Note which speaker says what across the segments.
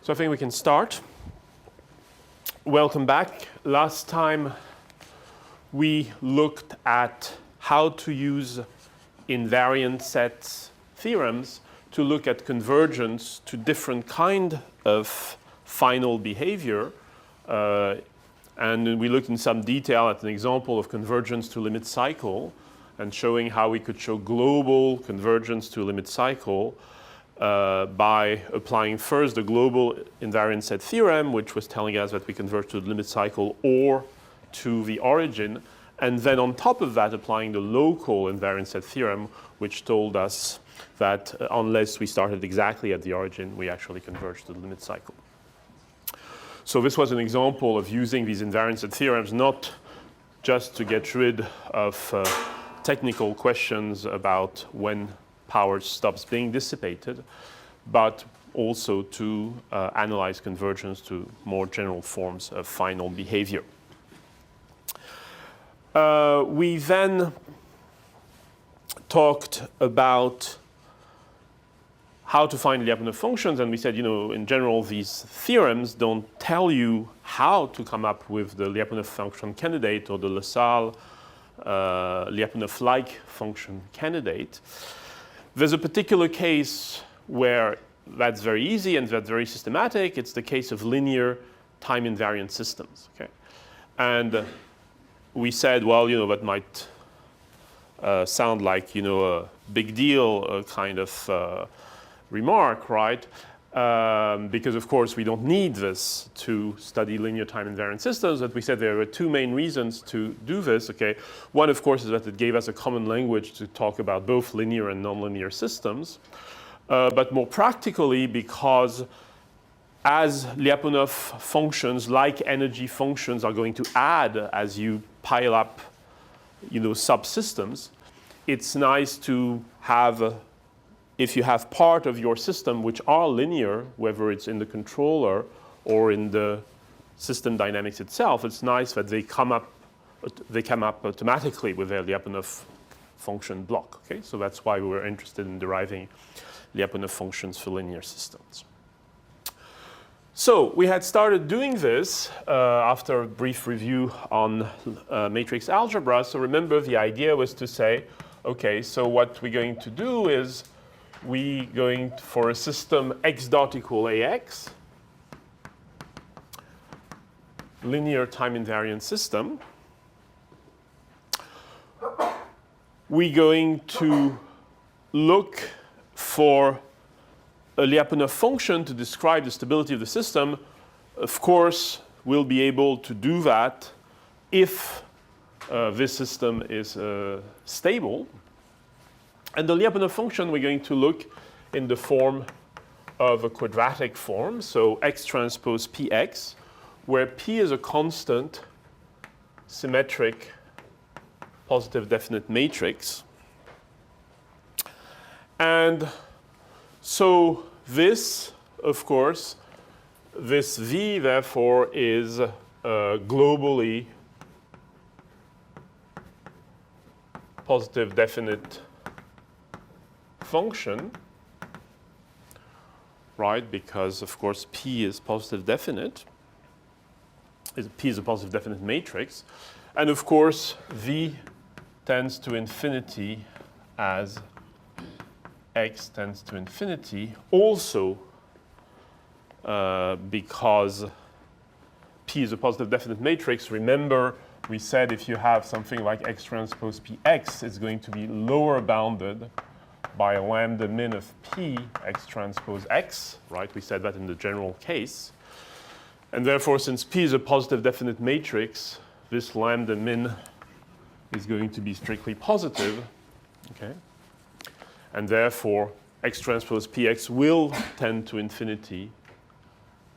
Speaker 1: So I think we can start. Welcome back. Last time we looked at how to use invariant set theorems to look at convergence to different kind of final behavior. And we looked in some detail at an example of convergence to limit cycle and showing how we could show global convergence to a limit cycle by applying first the global invariant set theorem, which was telling us that we converge to the limit cycle or to the origin, and then on top of that applying the local invariant set theorem, which told us that unless we started exactly at the origin, we actually converge to the limit cycle. So this was an example of using these invariant set theorems not just to get rid of technical questions about when power stops being dissipated, but also to analyze convergence to more general forms of final behavior. We then talked about how to find Lyapunov functions, and we said, in general, these theorems don't tell you how to come up with the Lyapunov function candidate or the Lassalle Lyapunov-like function candidate. There's a particular case where that's very easy and that's very systematic. It's the case of linear time-invariant systems. Okay? And we said, well, that might sound like, a big deal kind of remark, right? Because, of course, we don't need this to study linear time-invariant systems. But we said there were two main reasons to do this. Okay? One, of course, is that it gave us a common language to talk about both linear and nonlinear systems. But more practically, because as Lyapunov functions, like energy functions, are going to add as you pile up, subsystems, it's nice to have if you have part of your system which are linear, whether it's in the controller or in the system dynamics itself, it's nice that they come up automatically with their Lyapunov function block. Okay? So that's why we were interested in deriving Lyapunov functions for linear systems. So we had started doing this after a brief review on matrix algebra. So remember, the idea was to say, okay, so what we're going to do is we going for a system x dot equal ax, linear time-invariant system. We're going to look for a Lyapunov function to describe the stability of the system. Of course, we'll be able to do that if this system is stable. And the Lyapunov function, we're going to look in the form of a quadratic form, so x transpose px, where p is a constant, symmetric, positive definite matrix. And so this, of course, this V, therefore, is a globally positive definite function, right? Because, of course, P is positive definite. P is a positive definite matrix. And, of course, V tends to infinity as x tends to infinity, also because P is a positive definite matrix. Remember, we said if you have something like x transpose Px, it's going to be lower bounded by a lambda min of P x transpose x, right? We said that in the general case. And therefore, since P is a positive definite matrix, this lambda min is going to be strictly positive, okay? And therefore, x transpose Px will tend to infinity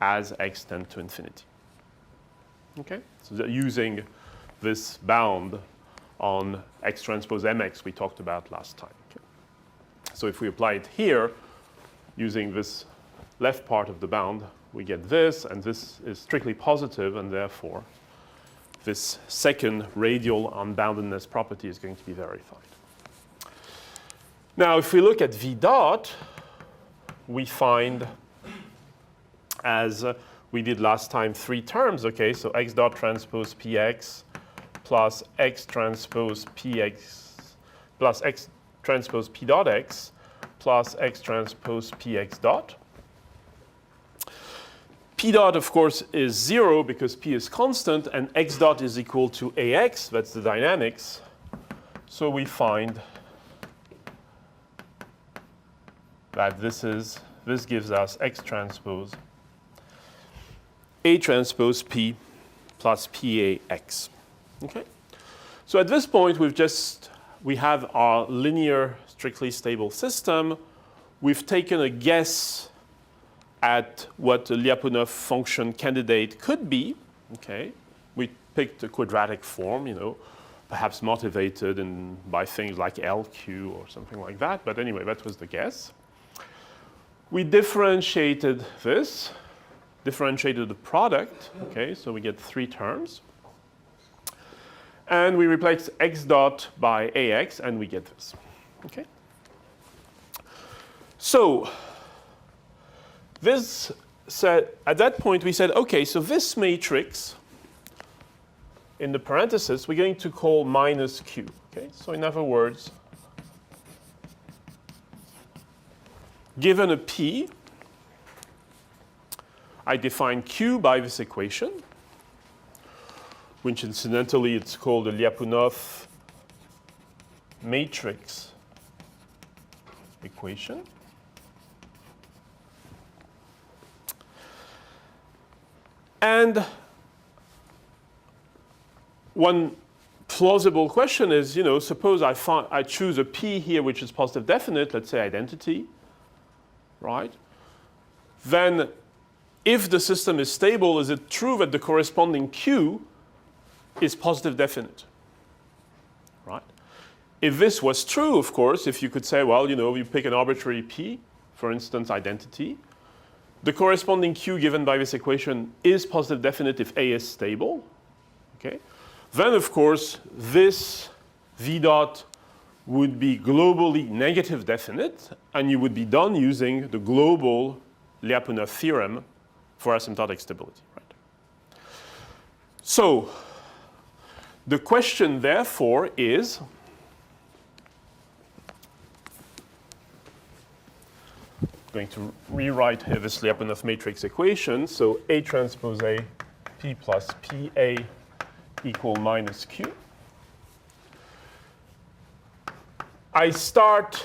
Speaker 1: as x tends to infinity. Okay? So using this bound on x transpose mx we talked about last time. Okay? So if we apply it here, using this left part of the bound, we get this, and this is strictly positive, and therefore this second radial unboundedness property is going to be verified. Now, if we look at V dot, we find as we did last time, 3 terms, okay? So x dot transpose px plus x transpose px plus x transpose p dot x plus x transpose px dot. P dot, of course, is 0 because p is constant, and x dot is equal to ax, that's the dynamics. So we find that this gives us x transpose A transpose P plus PAX. Okay? So at this point, we have our linear, strictly stable system. We've taken a guess at what the Lyapunov function candidate could be. Okay? We picked a quadratic form, perhaps motivated by things like LQ or something like that. But anyway, that was the guess. We differentiated the product. Okay, so we get 3 terms. And we replace x dot by ax, and we get this. Okay? So at that point, we said, okay, so this matrix in the parenthesis, we're going to call minus q. Okay? So in other words, given a P, I define Q by this equation, which incidentally it's called the Lyapunov matrix equation. And one plausible question is, suppose I choose a P here which is positive definite, let's say identity, right? Then if the system is stable, is it true that the corresponding Q is positive definite, right? If this was true, of course, if you could say, well, you pick an arbitrary P, for instance, identity, the corresponding Q given by this equation is positive definite if A is stable, okay? Then, of course, this V dot would be globally negative definite, and you would be done using the global Lyapunov theorem for asymptotic stability, right? So the question, therefore, is I'm going to rewrite here this Lyapunov matrix equation. So A transpose A, P plus PA equal minus Q. I start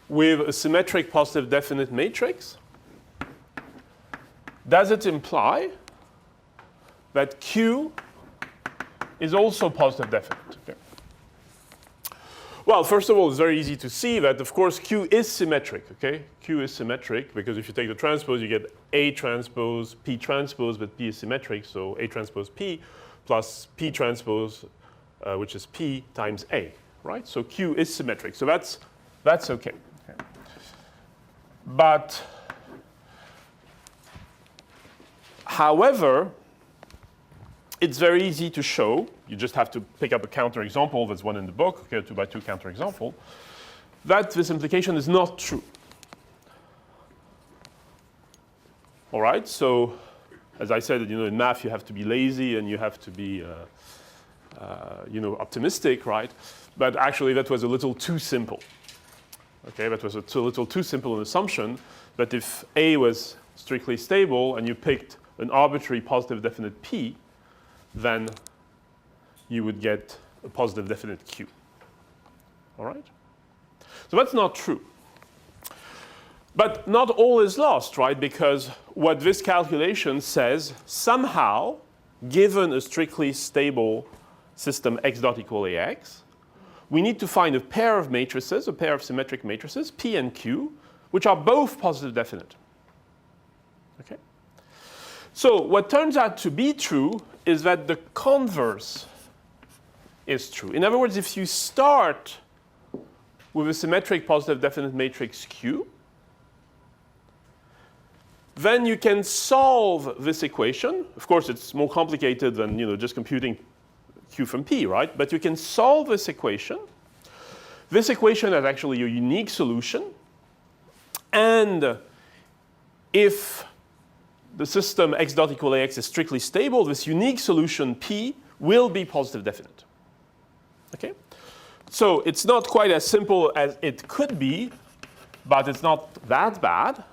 Speaker 1: with a symmetric positive definite matrix. Does it imply that Q is also positive definite? Okay. Well, first of all, it's very easy to see that, of course, Q is symmetric. Okay? Q is symmetric because if you take the transpose, you get A transpose, P transpose, but P is symmetric, so A transpose P plus P transpose, which is P times A, right? So Q is symmetric. So that's okay. Okay. But however, it's very easy to show. You just have to pick up a counterexample. There's one in the book, okay, a 2x2 counterexample, that this implication is not true. All right, so as I said, in math you have to be lazy and you have to be, optimistic, right? But actually that was a little too simple. Okay, that was a little too simple an assumption. But if A was strictly stable and you picked an arbitrary positive definite P, then you would get a positive definite Q. All right? So that's not true. But not all is lost, right? Because what this calculation says, somehow, given a strictly stable system x dot equal ax, we need to find a pair of matrices, a pair of symmetric matrices, P and Q, which are both positive definite. Okay? So what turns out to be true is that the converse is true. In other words, if you start with a symmetric positive definite matrix Q, then you can solve this equation. Of course, it's more complicated than just computing Q from P, right? But you can solve this equation. This equation has actually a unique solution. And if the system x dot equal ax is strictly stable, this unique solution P will be positive definite. Okay? So it's not quite as simple as it could be, but it's not that bad.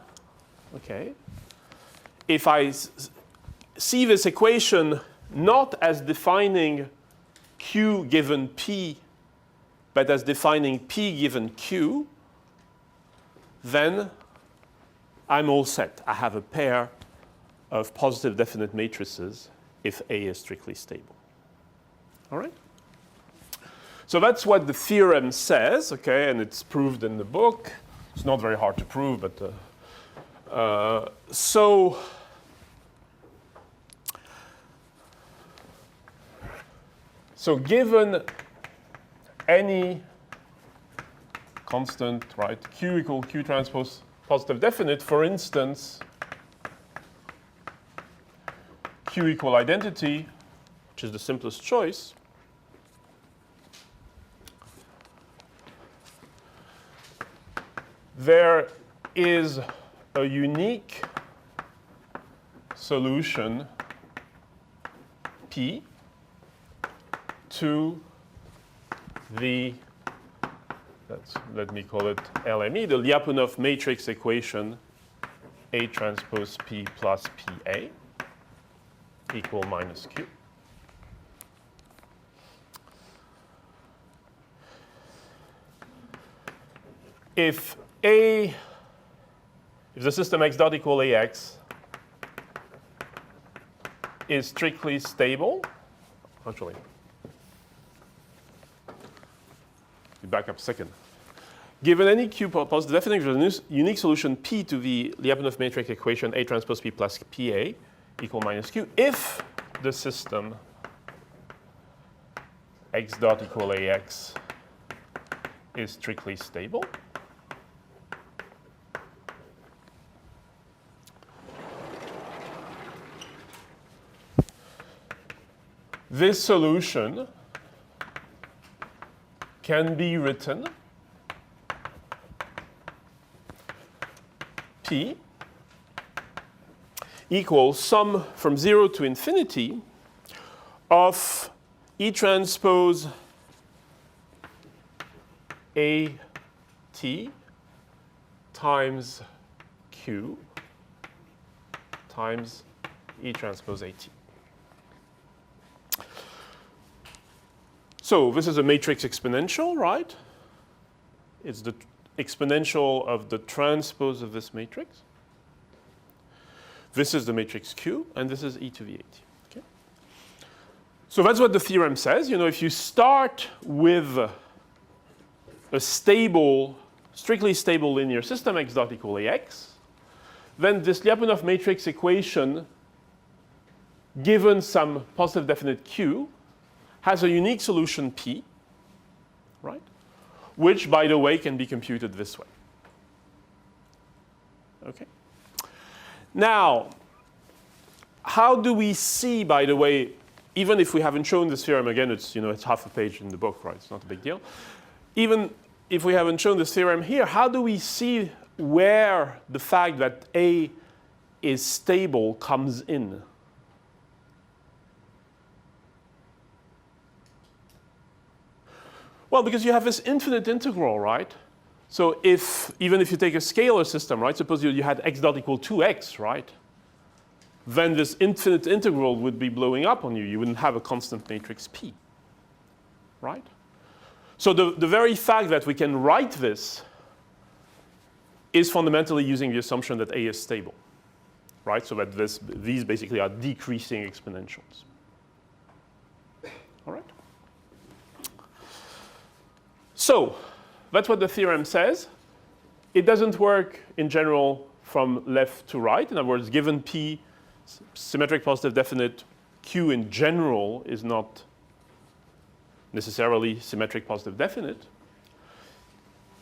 Speaker 1: Okay? If I see this equation not as defining Q given P, but as defining P given Q, then I'm all set. I have a pair of positive definite matrices if A is strictly stable. All right? So that's what the theorem says, okay, and it's proved in the book. It's not very hard to prove, but so given any constant, right, Q equal Q transpose positive definite, for instance, Q equal identity, which is the simplest choice, there is a unique solution P to the, let me call it LME, the Lyapunov matrix equation A transpose P plus PA equal minus Q. If the system x dot equal AX is strictly stable, actually, back up a second. Given any Q positive definite, there's a unique solution P to the Lyapunov matrix equation A transpose P plus PA equal minus Q if the system x dot equal AX is strictly stable. This solution can be written P equals sum from 0 to infinity of E transpose AT times Q times E transpose AT. So this is a matrix exponential, right? It's the exponential of the transpose of this matrix. This is the matrix Q, and this is E to the AT. Okay? So that's what the theorem says. You know, if you start with a stable, strictly stable linear system, x dot equal AX, then this Lyapunov matrix equation, given some positive definite Q, has a unique solution P, right? Which, by the way, can be computed this way. Okay? Now, how do we see, by the way, even if we haven't shown this theorem, again, it's, you know, it's half a page in the book, right? It's not a big deal. Even if we haven't shown this theorem here, how do we see where the fact that A is stable comes in? Well, because you have this infinite integral, right? So even if you take a scalar system, right? Suppose you had x dot equal 2x, right? Then this infinite integral would be blowing up on you. You wouldn't have a constant matrix P, right? So the very fact that we can write this is fundamentally using the assumption that A is stable, right? So that these basically are decreasing exponentials. All right? So that's what the theorem says. It doesn't work in general from left to right. In other words, given P, symmetric positive definite, Q in general is not necessarily symmetric positive definite.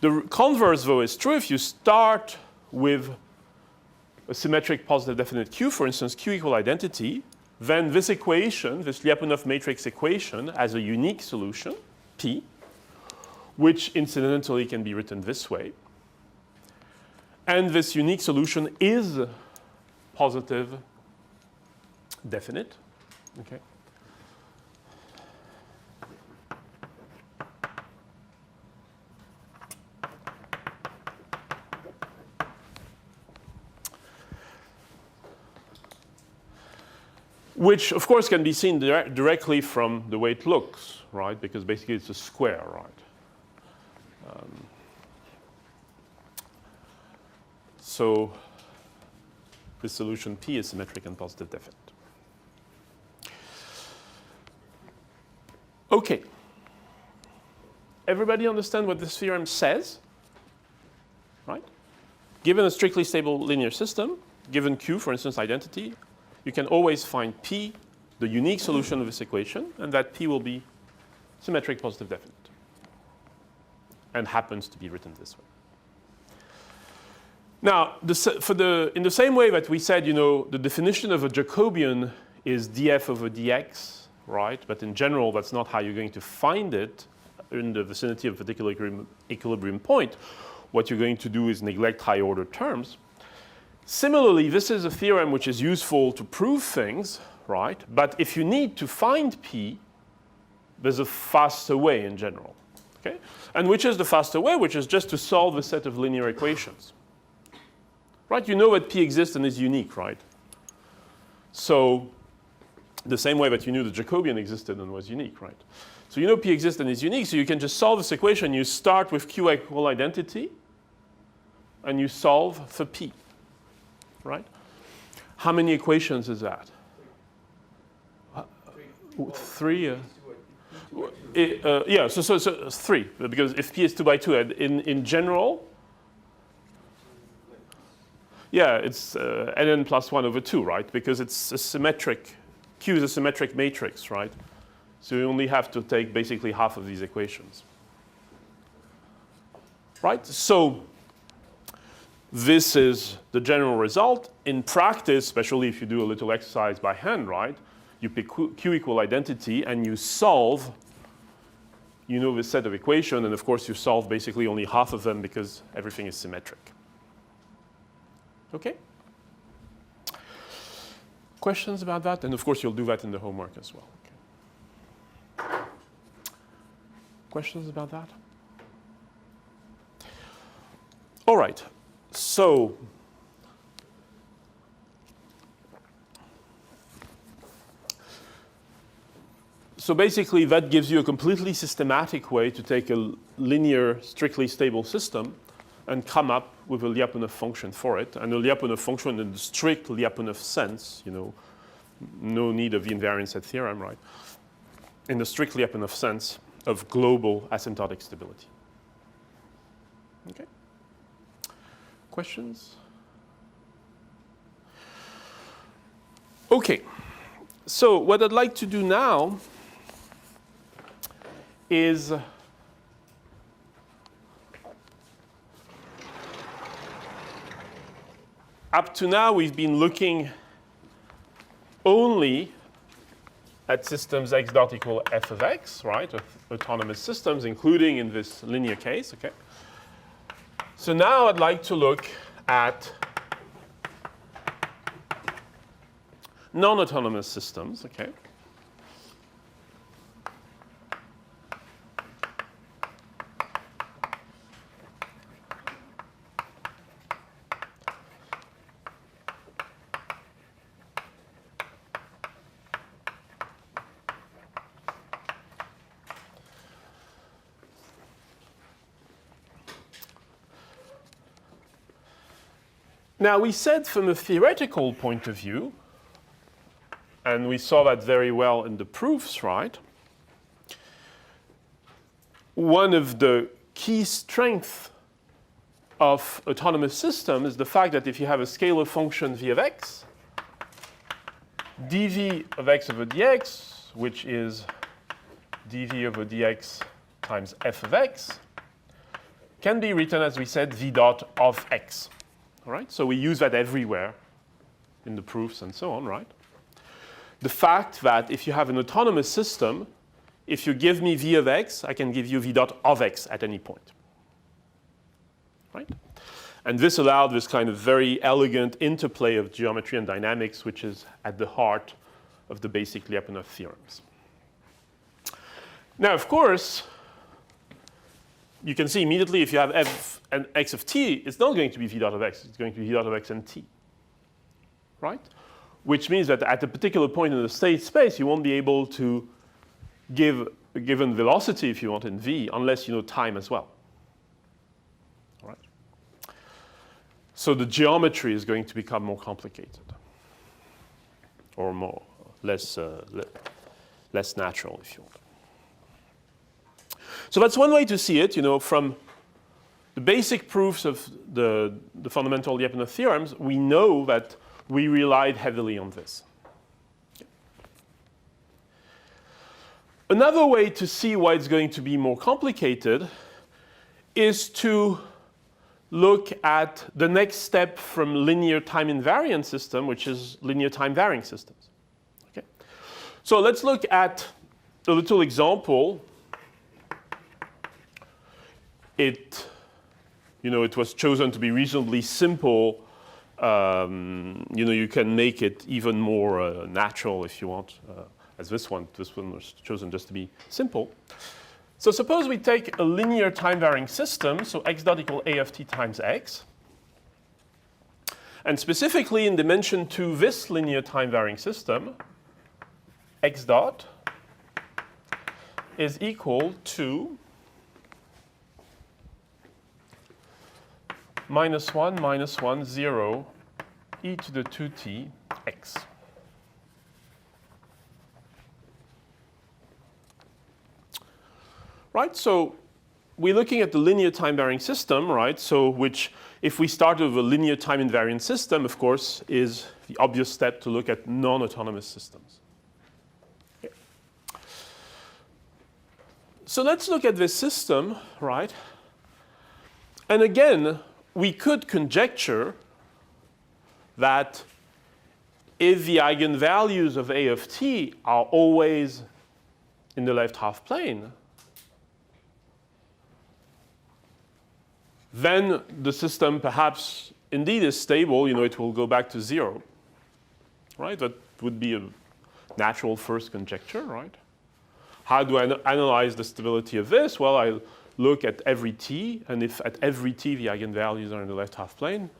Speaker 1: The converse, though, is true. If you start with a symmetric positive definite Q, for instance, Q equal identity, then this equation, this Lyapunov matrix equation, has a unique solution, P, which incidentally can be written this way. And this unique solution is positive definite. Okay. Which, of course, can be seen directly from the way it looks, right? Because basically it's a square, right? So this solution P is symmetric and positive definite. Okay. Everybody understand what this theorem says? Right? Given a strictly stable linear system, given Q, for instance, identity, you can always find P, the unique solution of this equation, and that P will be symmetric positive definite. And happens to be written this way. Now, in the same way that we said, you know, the definition of a Jacobian is df over dx, right? But in general, that's not how you're going to find it in the vicinity of a particular equilibrium point. What you're going to do is neglect high order terms. Similarly, this is a theorem which is useful to prove things, right? But if you need to find P, there's a faster way in general, okay? And which is the faster way? Which is just to solve a set of linear equations. Right? You know that P exists and is unique, right? So the same way that you knew the Jacobian existed and was unique, right? So you know P exists and is unique, so you can just solve this equation. You start with Q equal identity, and you solve for P, right? How many equations is that? Three. Yeah, so 3, because if P is 2 by 2, in general, yeah, it's ln plus 1 over 2, right? Because it's a symmetric, Q is a symmetric matrix, right? So you only have to take basically half of these equations. Right? So this is the general result. In practice, especially if you do a little exercise by hand, right? You pick Q equal identity and you solve, you know, this set of equations, and of course you solve basically only half of them because everything is symmetric. Okay? Questions about that? And of course you'll do that in the homework as well. Okay. Questions about that? All right. So basically that gives you a completely systematic way to take a linear, strictly stable system and come up with a Lyapunov function for it. And a Lyapunov function in the strict Lyapunov sense, you know, no need of the invariant set theorem, right? In the strict Lyapunov sense of global asymptotic stability. Okay. Questions? Okay. So what I'd like to do now is up to now, we've been looking only at systems x dot equal f of x, right? Autonomous systems, including in this linear case, okay? So now I'd like to look at non-autonomous systems, okay? Now, we said from a theoretical point of view, and we saw that very well in the proofs, right? One of the key strengths of autonomous systems is the fact that if you have a scalar function v of x, dv of x over dx, which is dv over dx times f of x, can be written, as we said, v dot of x. All right? So we use that everywhere in the proofs and so on, right? The fact that if you have an autonomous system, if you give me v of x, I can give you v dot of x at any point. Right? And this allowed this kind of very elegant interplay of geometry and dynamics, which is at the heart of the basic Lyapunov theorems. Now, of course, you can see immediately if you have f and x of t, it's not going to be v dot of x. It's going to be v dot of x and t, right? Which means that at a particular point in the state space, you won't be able to give a given velocity, if you want, in v, unless you know time as well. All right? So the geometry is going to become more complicated, or less natural, if you want. So that's one way to see it, from the basic proofs of the fundamental Lyapunov theorems. We know that we relied heavily on this. Another way to see why it's going to be more complicated is to look at the next step from linear time invariant system, which is linear time varying systems. Okay? So let's look at a little example. It was chosen to be reasonably simple. You can make it even more natural if you want, as this one. This one was chosen just to be simple. So suppose we take a linear time varying system, so x dot equal a of t times x. And specifically in dimension 2, this linear time varying system, x dot is equal to minus 1, minus 1, 0, e to the 2t x. Right, so we're looking at the linear time varying system, right? So which, if we start with a linear time invariant system, of course, is the obvious step to look at non-autonomous systems. Okay. So let's look at this system, right? And again, we could conjecture that if the eigenvalues of a of t are always in the left half plane, then the system perhaps indeed is stable. It will go back to 0, right? That would be a natural first conjecture, right? How do I analyze the stability of this? Well, I look at every t, and if at every t the eigenvalues are in the left half plane,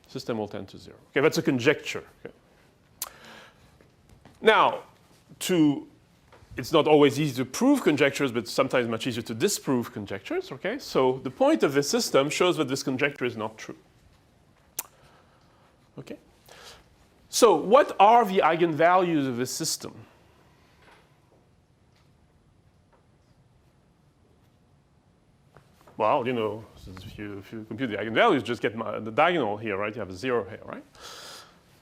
Speaker 1: the system will tend to 0. Okay, that's a conjecture. Okay. Now, it's not always easy to prove conjectures, but sometimes much easier to disprove conjectures. Okay, so the point of this system shows that this conjecture is not true. Okay, so what are the eigenvalues of this system? Well, if you compute the eigenvalues, just get the diagonal here, right? You have a 0 here, right?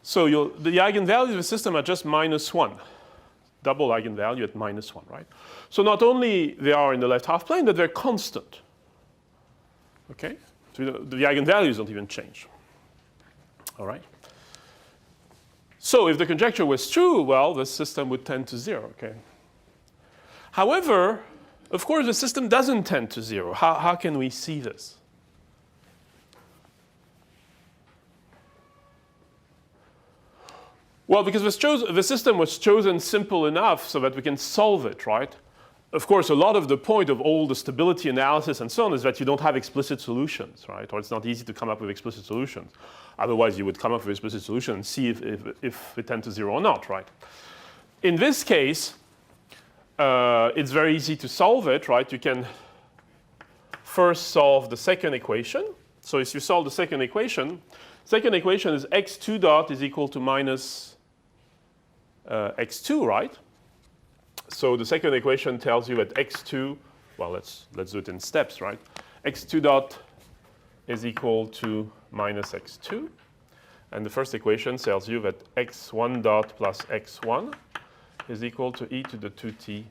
Speaker 1: So the eigenvalues of the system are just minus 1. Double eigenvalue at minus 1, right? So not only they are in the left half plane, but they're constant. Okay? So the eigenvalues don't even change. All right? So if the conjecture was true, well, the system would tend to 0, okay? However, of course, the system doesn't tend to 0. How can we see this? Well, because the system was chosen simple enough so that we can solve it, right? Of course, a lot of the point of all the stability analysis and so on is that you don't have explicit solutions, right? Or it's not easy to come up with explicit solutions. Otherwise, you would come up with an explicit solution and see if it tends to 0 or not, right? In this case, it's very easy to solve it, right? You can first solve the second equation. So if you solve the second equation is x2 dot is equal to minus x2, right? So the second equation tells you that x2, well, let's do it in steps, right? x2 dot is equal to minus x2. And the first equation tells you that x1 dot plus x1 is equal to e to the 2t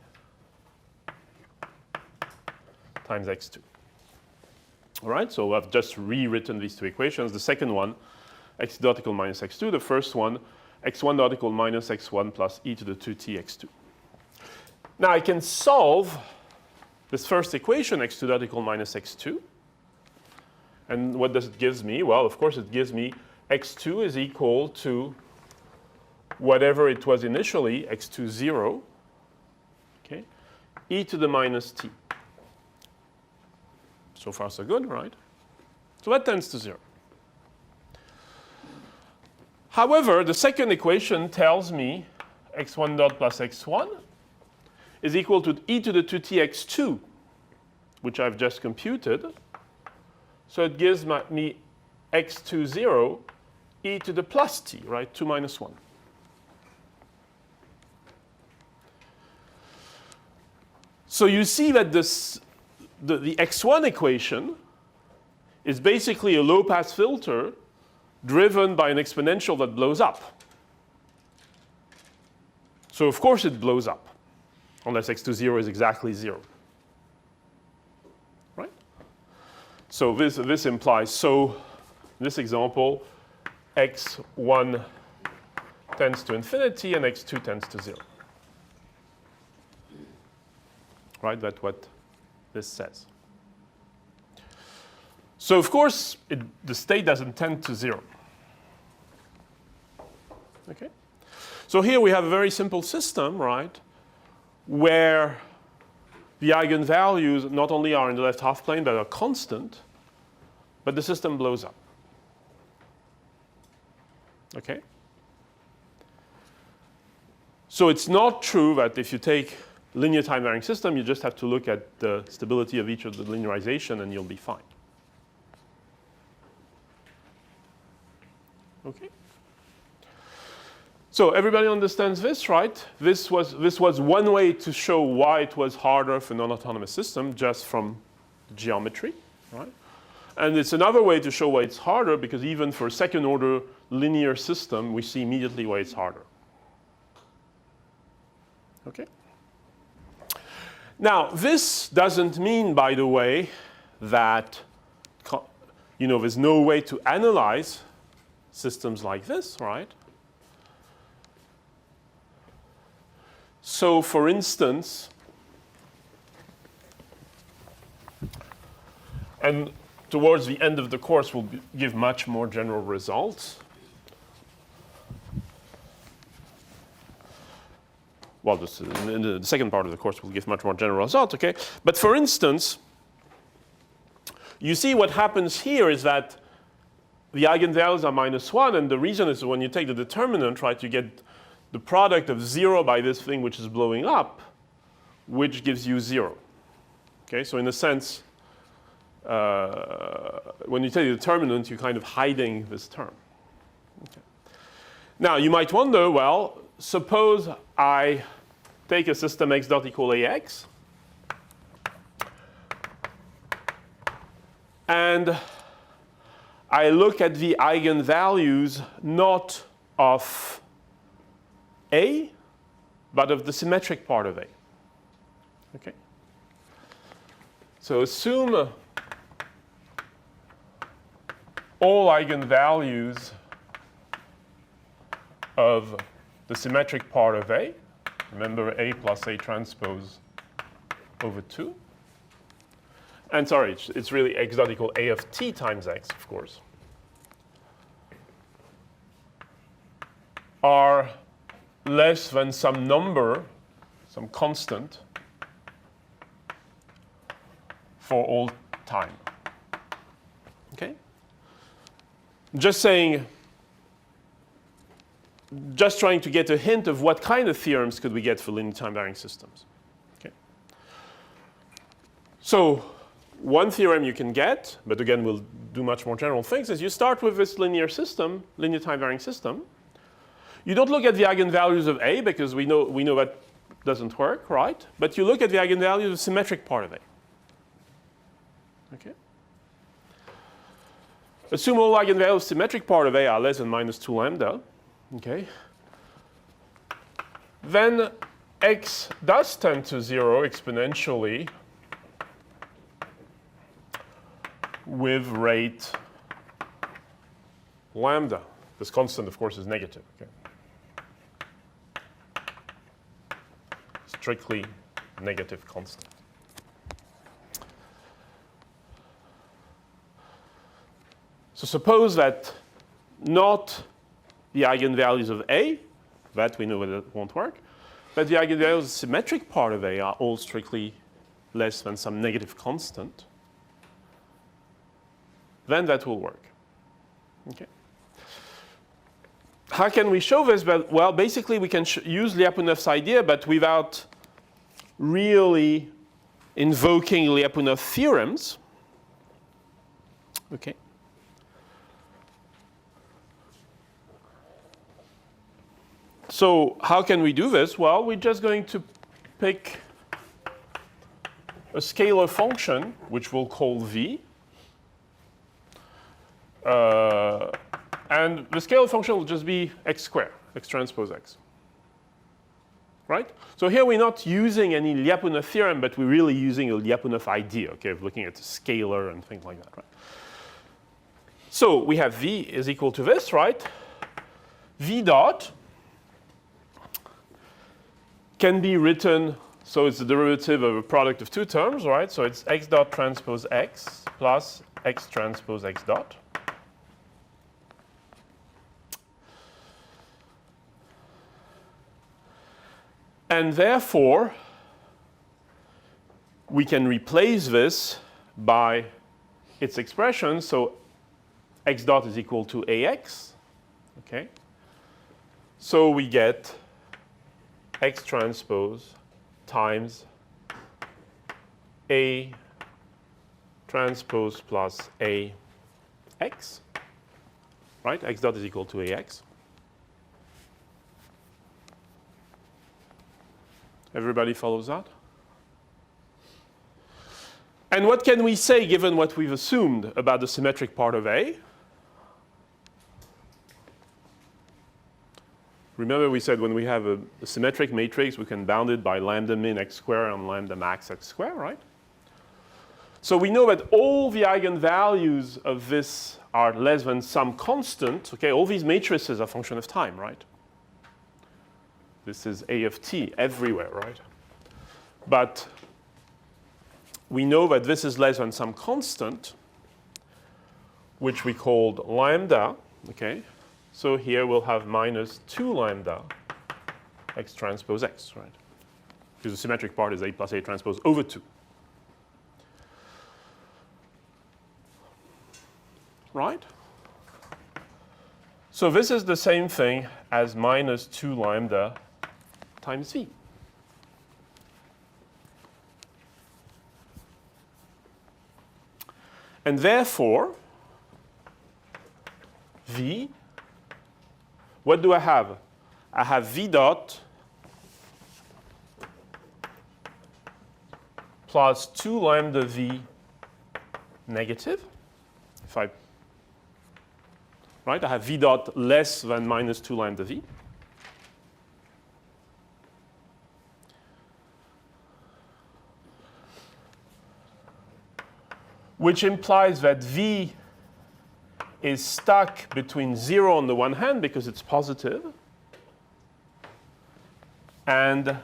Speaker 1: times x2. All right, so I've just rewritten these two equations. The second one, x dot equal minus x2. The first one, x1 dot equal minus x1 plus e to the 2t x2. Now I can solve this first equation, x2 dot equal minus x2. And what does it give me? Well, of course, it gives me x2 is equal to whatever it was initially, x2 0, okay, e to the minus t. So far, so good, right? So that tends to 0. However, the second equation tells me x1 dot plus x1 is equal to e to the 2t x2, which I've just computed. So it gives me x2 0 e to the plus t, right, 2 minus 1. So you see that this, the x1 equation is basically a low-pass filter driven by an exponential that blows up. So of course it blows up, unless x2 0 is exactly 0. Right? So this implies, so in this example, x1 tends to infinity and x2 tends to 0. Right? That's what this says. So of course, the state doesn't tend to 0. Okay? So here we have a very simple system, right, where the eigenvalues not only are in the left half plane but are constant, but the system blows up. Okay? So it's not true that if you take linear time varying system, you just have to look at the stability of each of the linearization and you'll be fine. Okay? So everybody understands this, right? This was one way to show why it was harder for non-autonomous system, just from geometry, right? And it's another way to show why it's harder, because even for a second-order linear system, we see immediately why it's harder. Okay? Now, this doesn't mean, by the way, that there's no way to analyze systems like this, right? So, for instance, and towards the end of the course, we'll give much more general results. Well, in the second part of the course, we'll give much more general results, okay? But for instance, you see what happens here is that the eigenvalues are -1, and the reason is when you take the determinant, right, you get the product of 0 by this thing which is blowing up, which gives you 0. Okay, so in a sense, when you take the determinant, you're kind of hiding this term. Okay. Now, you might wonder, well, suppose I take a system x dot equal ax, and I look at the eigenvalues not of A, but of the symmetric part of A. Okay? So assume all eigenvalues of the symmetric part of A. Remember A plus A transpose over 2. And sorry, it's really x dot equal A of t times x, of course, are less than some number, some constant, for all time. Okay? Just saying, just trying to get a hint of what kind of theorems could we get for linear time varying systems. Okay? So one theorem you can get, but again we'll do much more general things, is you start with this linear system, linear time varying system. You don't look at the eigenvalues of A because we know that doesn't work, right? But you look at the eigenvalues of the symmetric part of A. Okay? Assume all eigenvalues of the symmetric part of A are less than -2 lambda. Okay? Then x does tend to 0 exponentially with rate lambda. This constant, of course, is negative. Okay? Strictly negative constant. So suppose that not the eigenvalues of A, that we know that it won't work, but the eigenvalues of the symmetric part of A are all strictly less than some negative constant, then that will work. Okay. How can we show this? Well, basically we can use Lyapunov's idea, but without really invoking Lyapunov theorems. Okay. So how can we do this? Well, we're just going to pick a scalar function, which we'll call V. And the scalar function will just be x squared, x transpose x. Right? So here we're not using any Lyapunov theorem, but we're really using a Lyapunov idea, okay, of looking at a scalar and things like that, right? So we have V is equal to this, right? V dot can be written, so it's the derivative of a product of two terms, right? So it's x dot transpose x plus x transpose x dot. And therefore, we can replace this by its expression. So x dot is equal to ax. Okay. So we get x transpose times A transpose plus AX. Right? X dot is equal to AX. Everybody follows that? And what can we say given what we've assumed about the symmetric part of A? Remember we said when we have a symmetric matrix, we can bound it by lambda min x squared and lambda max x squared, right? So we know that all the eigenvalues of this are less than some constant. Okay, all these matrices are function of time, right? This is A of t everywhere, right? But we know that this is less than some constant, which we called lambda, okay? So here we'll have minus 2 lambda x transpose x, right? Because the symmetric part is A plus A transpose over 2. Right? So this is the same thing as minus 2 lambda times V. And therefore, V, what do I have? I have V dot plus 2 lambda V negative. If I, right, I have V dot less than minus 2 lambda V. Which implies that V is stuck between 0 on the one hand because it's positive, and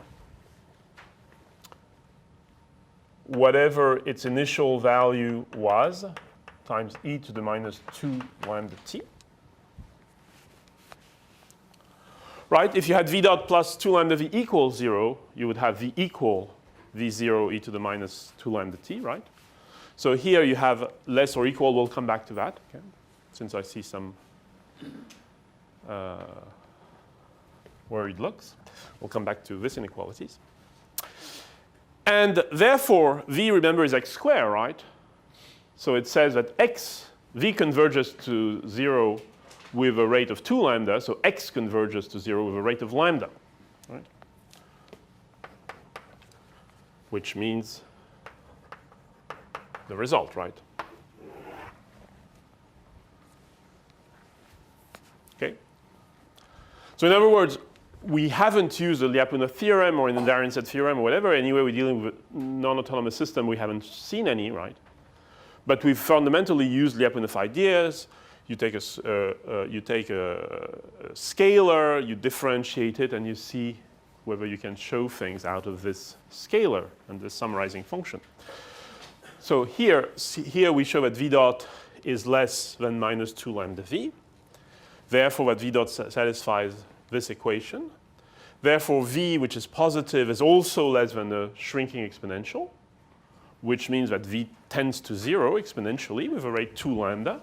Speaker 1: whatever its initial value was times e to the minus 2 lambda t. Right? If you had V dot plus 2 lambda V equals 0, you would have V equal V0 e to the minus 2 lambda t, right? So here you have less or equal. We'll come back to that, okay? Since I see some worried looks. We'll come back to this inequalities. And therefore, V, remember, is x squared, right? So it says that V converges to 0 with a rate of 2 lambda, so x converges to 0 with a rate of lambda, right? Which means the result, right? Okay. So in other words, we haven't used the Lyapunov theorem or an invariant set theorem or whatever. Anyway, we're dealing with a non-autonomous system. We haven't seen any, right? But we've fundamentally used Lyapunov ideas. You take a scalar, you differentiate it, and you see whether you can show things out of this scalar and this summarizing function. So here we show that V dot is less than minus 2 lambda v. Therefore, that v dot satisfies this equation. Therefore, v, which is positive, is also less than the shrinking exponential, which means that v tends to 0 exponentially with a rate 2 lambda.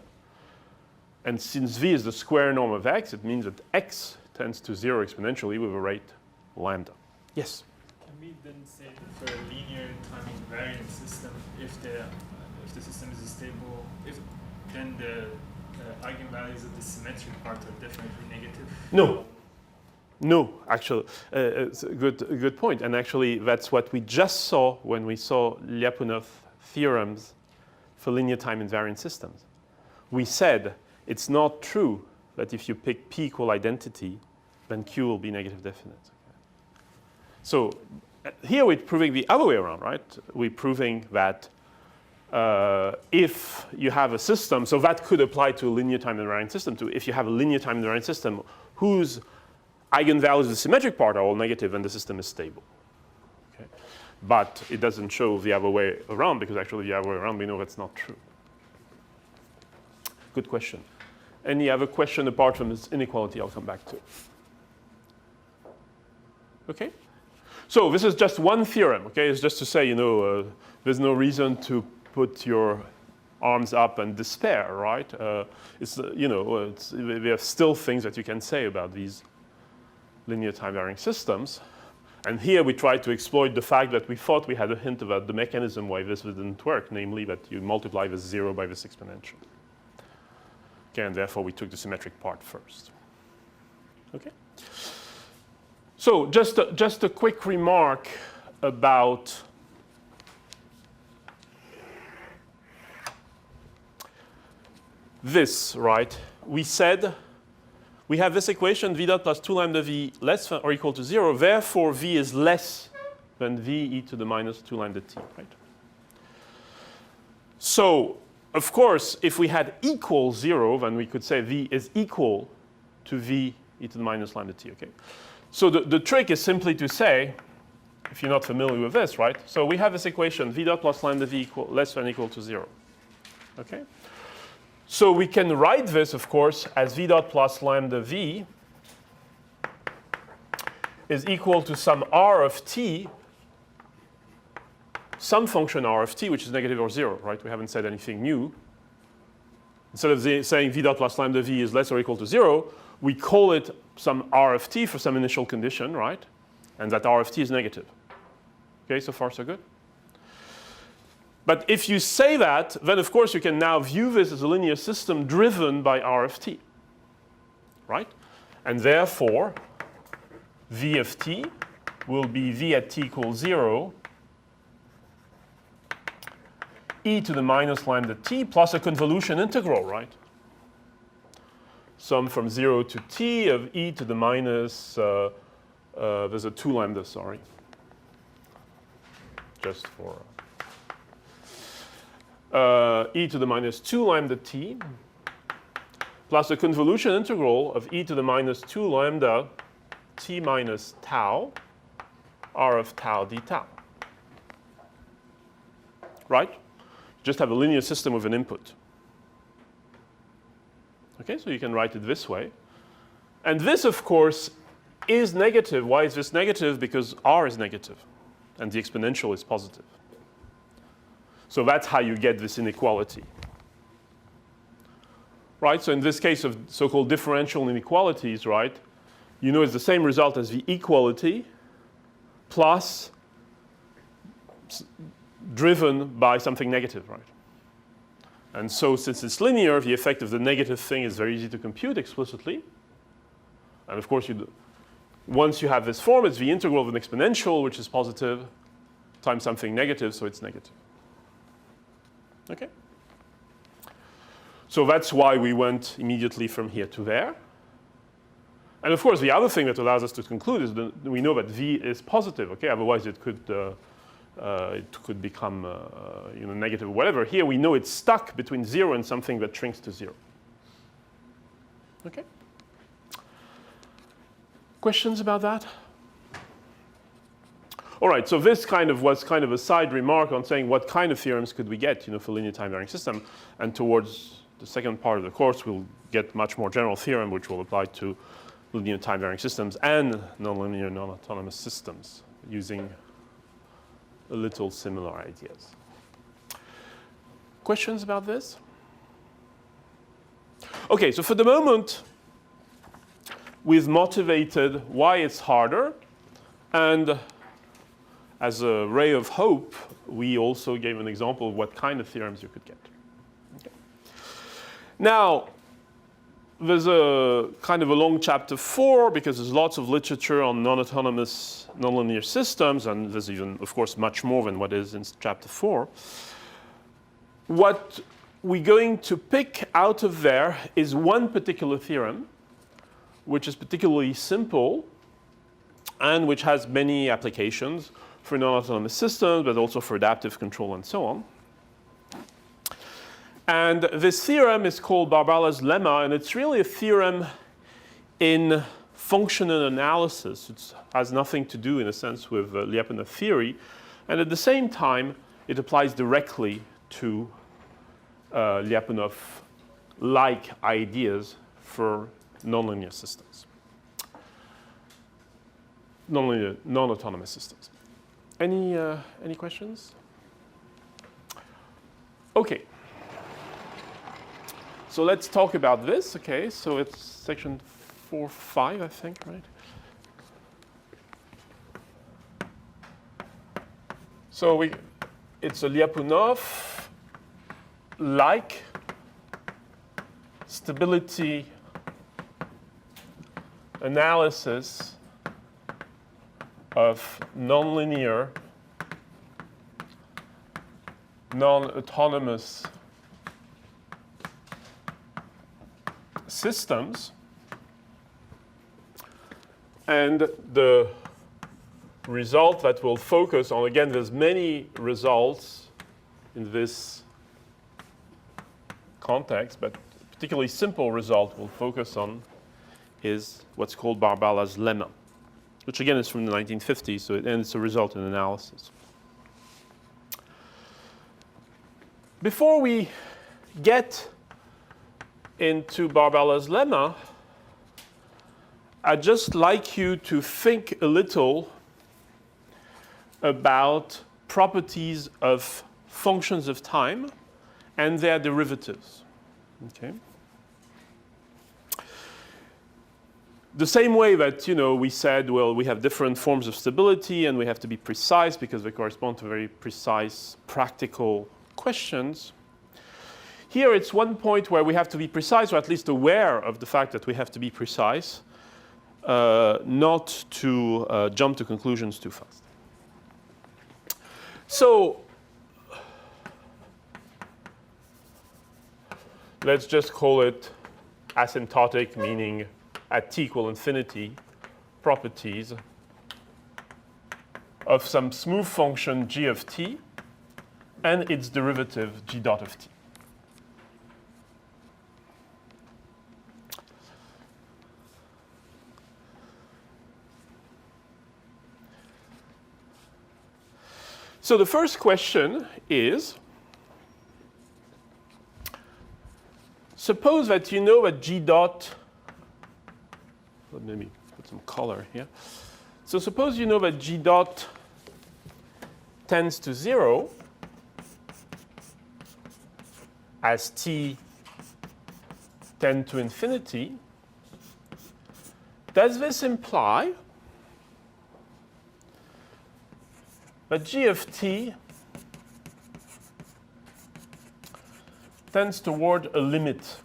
Speaker 1: And since v is the square norm of x, it means that x tends to 0 exponentially with a rate lambda. Yes?
Speaker 2: Can we then say that for a linear time invariant system, if the system is stable, then the eigenvalues of the symmetric part are definitely negative?
Speaker 1: No. No, actually, it's a good point. And actually, that's what we just saw when we saw Lyapunov theorems for linear time invariant systems. We said it's not true that if you pick p equal identity, then q will be negative definite. Okay. So here we're proving the other way around, right? We're proving that if you have a system, so that could apply to a linear time invariant system too. If you have a linear time invariant system whose eigenvalues of the symmetric part are all negative and the system is stable. Okay? But it doesn't show the other way around, because actually the other way around we know that's not true. Good question. Any other question apart from this inequality I'll come back to? Okay? So this is just one theorem, okay? It's just to say, there's no reason to put your arms up and despair, right? There are still things that you can say about these linear time varying systems. And here we try to exploit the fact that we thought we had a hint about the mechanism why this didn't work, namely that you multiply this 0 by this exponential. Okay, and therefore we took the symmetric part first. Okay? So just a quick remark about this, right? We said we have this equation, v dot plus 2 lambda v less than or equal to 0. Therefore, v is less than v e to the minus 2 lambda t, right? So, of course, if we had equal 0, then we could say v is equal to v e to the minus lambda t, okay? So the trick is simply to say, if you're not familiar with this, right? So we have this equation, v dot plus lambda v less than or equal to 0, okay? So we can write this, of course, as v dot plus lambda v is equal to some r of t, some function r of t, which is negative or 0, right? We haven't said anything new. Instead of saying v dot plus lambda v is less or equal to 0, we call it some r of t for some initial condition, right? And that r of t is negative. Okay, so far so good? But if you say that, then of course you can now view this as a linear system driven by r of t, right? And therefore, v of t will be v at t equals 0 e to the minus lambda t plus a convolution integral, right? Sum from 0 to t of e to the minus, there's a 2 lambda, sorry. Just for e to the minus 2 lambda t plus a convolution integral of e to the minus 2 lambda t minus tau r of tau d tau. Right? Just have a linear system with an input. Okay, so you can write it this way. And this, of course, is negative. Why is this negative? Because r is negative and the exponential is positive. So that's how you get this inequality. Right? So in this case of so-called differential inequalities, right, you know it's the same result as the equality plus driven by something negative, right? And so since it's linear, the effect of the negative thing is very easy to compute explicitly. And of course, once you have this form, it's the integral of an exponential, which is positive, times something negative, so it's negative. Okay? So that's why we went immediately from here to there. And of course, the other thing that allows us to conclude is that we know that v is positive. Okay? Otherwise, it could become negative or whatever. Here, we know it's stuck between 0 and something that shrinks to 0. Okay? Questions about that? All right, so this was kind of a side remark on saying what kind of theorems could we get, for linear time varying system, and towards the second part of the course, we'll get much more general theorem, which will apply to linear time-varying systems and nonlinear non-autonomous systems using a little similar ideas. Questions about this? Okay, so for the moment, we've motivated why it's harder, and as a ray of hope, we also gave an example of what kind of theorems you could get. Okay. Now, there's a kind of a long chapter 4 because there's lots of literature on non-autonomous nonlinear systems, and there's even, of course, much more than what is in chapter 4. What we're going to pick out of there is one particular theorem, which is particularly simple and which has many applications for non-autonomous systems, but also for adaptive control and so on. And this theorem is called Barbala's lemma, and it's really a theorem in functional analysis. It has nothing to do, in a sense, with Lyapunov theory. And at the same time, it applies directly to Lyapunov-like ideas for nonlinear systems, nonlinear, non-autonomous systems. Any questions? Okay. So let's talk about this. Okay, so it's section 4.5, I think, right? So it's a Lyapunov-like stability analysis of nonlinear, non-autonomous systems, and the result that we'll focus on, again, there's many results in this context, but a particularly simple result we'll focus on is what's called Barbala's lemma, which again is from the 1950s, and it's a result in analysis. Before we get into Barbala's lemma, I'd just like you to think a little about properties of functions of time and their derivatives. Okay. The same way that, we said, well, we have different forms of stability and we have to be precise because they correspond to very precise practical questions. Here it's one point where we have to be precise, or at least aware of the fact that we have to be precise, not to jump to conclusions too fast. So let's just call it asymptotic, meaning at t equal infinity, properties of some smooth function g of t and its derivative g dot of t. So the first question is, suppose that you know that g dot, let me put some color here. So suppose you know that g dot tends to 0 as t tend to infinity. Does this imply that g of t tends toward a limit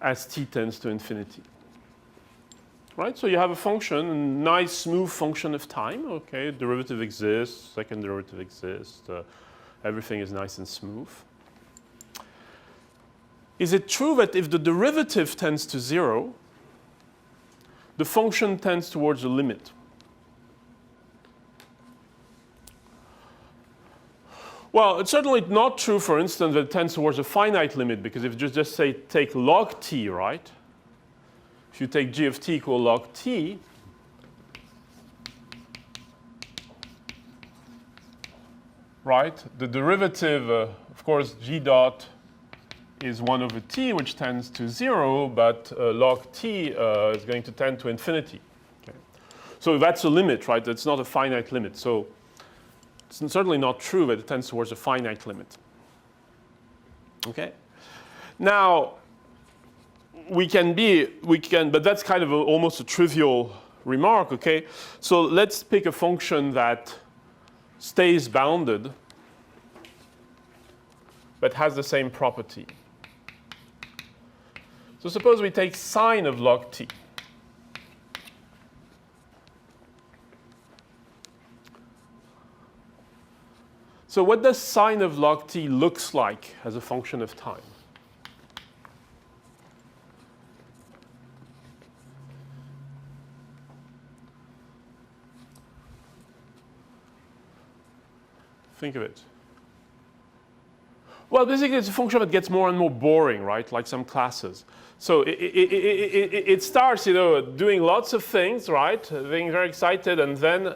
Speaker 1: as t tends to infinity? Right? So you have a function, a nice smooth function of time. Okay, derivative exists, second derivative exists, everything is nice and smooth. Is it true that if the derivative tends to 0, the function tends towards a limit? Well, it's certainly not true, for instance, that it tends towards a finite limit, because if you just say take log t, right? If you take g of t equal log t, right? The derivative, of course, g dot is 1 over t, which tends to 0, but log t is going to tend to infinity. Okay? So that's a limit, right? It's not a finite limit. So it's certainly not true that it tends towards a finite limit. Okay? Now, but that's kind of almost a trivial remark, okay? So let's pick a function that stays bounded, but has the same property. So suppose we take sine of log t. So what does sine of log t looks like as a function of time? Think of it. Well, basically, it's a function that gets more and more boring, right? Like some classes. So it starts, doing lots of things, right? Being very excited, and then,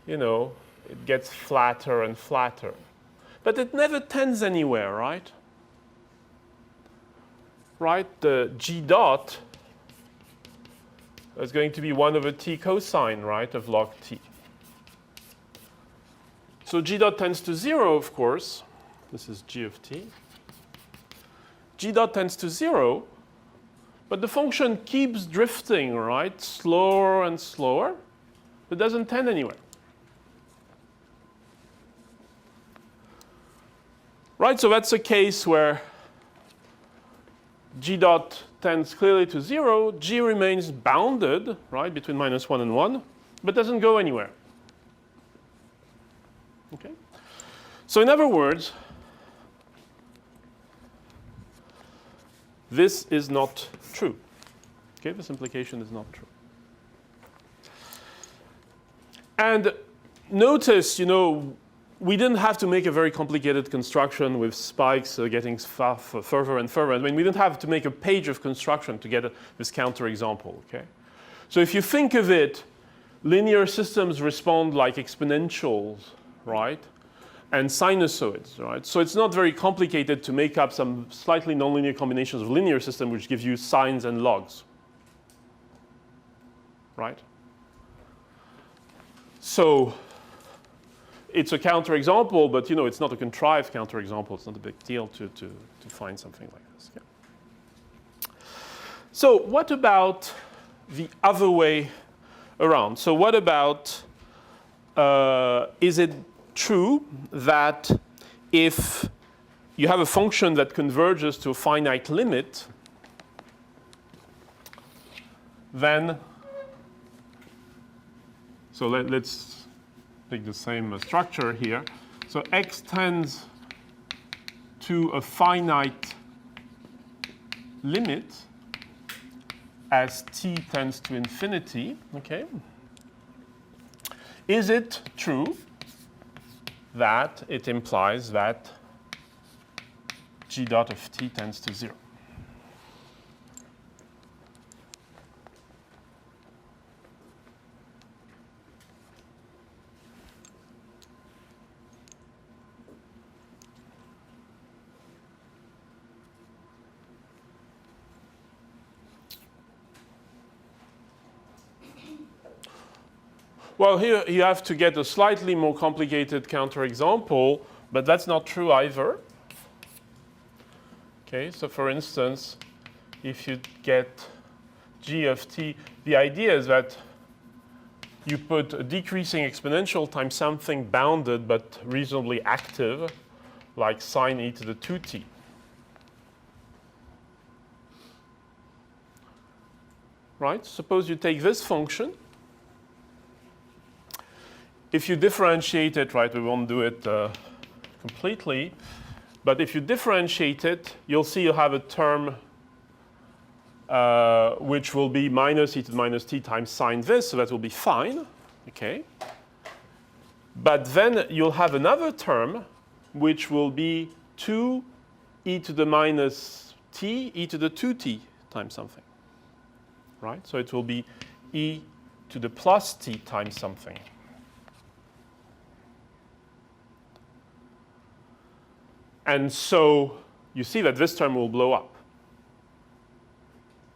Speaker 1: it gets flatter and flatter. But it never tends anywhere, right? Right? The g dot is going to be 1 over t cosine, right, of log t. So g dot tends to 0, of course. This is g of t. G dot tends to 0, but the function keeps drifting, right? Slower and slower. It doesn't tend anywhere. Right, so that's a case where g dot tends clearly to 0. G remains bounded, right, between -1 and 1, but doesn't go anywhere. Okay? So in other words, this is not true. Okay, this implication is not true. And notice, we didn't have to make a very complicated construction with spikes getting further and further. I mean, we didn't have to make a page of construction to get this counterexample, okay? So if you think of it, linear systems respond like exponentials, right? And sinusoids, right? So it's not very complicated to make up some slightly nonlinear combinations of linear system which give you sines and logs, right? So it's a counterexample, but it's not a contrived counterexample. It's not a big deal to find something like this. Yeah. So what about the other way around? So what about, is it true that if you have a function that converges to a finite limit, then, so let's take the same structure here. So x tends to a finite limit as t tends to infinity, okay? Is it true that it implies that g dot of t tends to 0? Well, here you have to get a slightly more complicated counterexample, but that's not true either. Okay, so for instance, if you get g of t, the idea is that you put a decreasing exponential times something bounded but reasonably active, like sine e to the 2t. Right? Suppose you take this function. If you differentiate it, right, we won't do it completely, but if you differentiate it, you'll see you'll have a term which will be minus e to the minus t times sine this, so that will be fine, okay? But then you'll have another term which will be 2 e to the minus t e to the 2t times something, right? So it will be e to the plus t times something. And so you see that this term will blow up.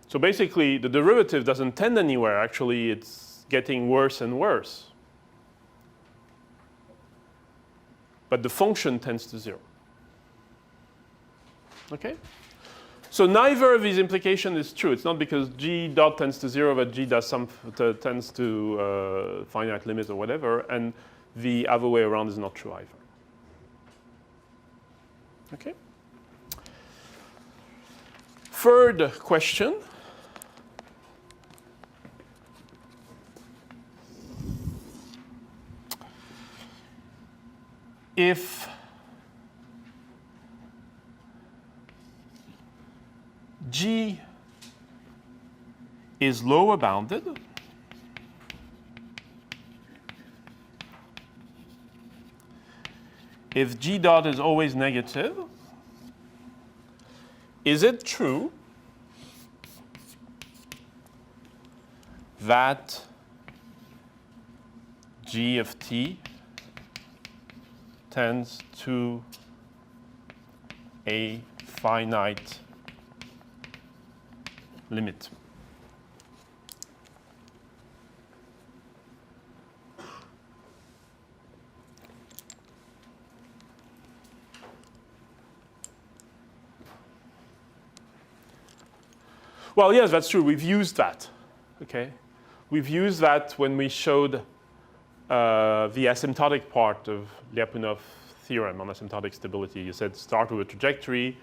Speaker 1: So basically, the derivative doesn't tend anywhere. Actually, it's getting worse and worse. But the function tends to 0. Okay? So neither of these implications is true. It's not because g dot tends to 0 that g does tends to finite limit or whatever, and the other way around is not true either. Okay? Third question. If g is lower bounded, if g dot is always negative, is it true that g of t tends to a finite limit? Well, yes, that's true. We've used that. Okay, we've used that when we showed the asymptotic part of Lyapunov theorem on asymptotic stability. You said start with a trajectory.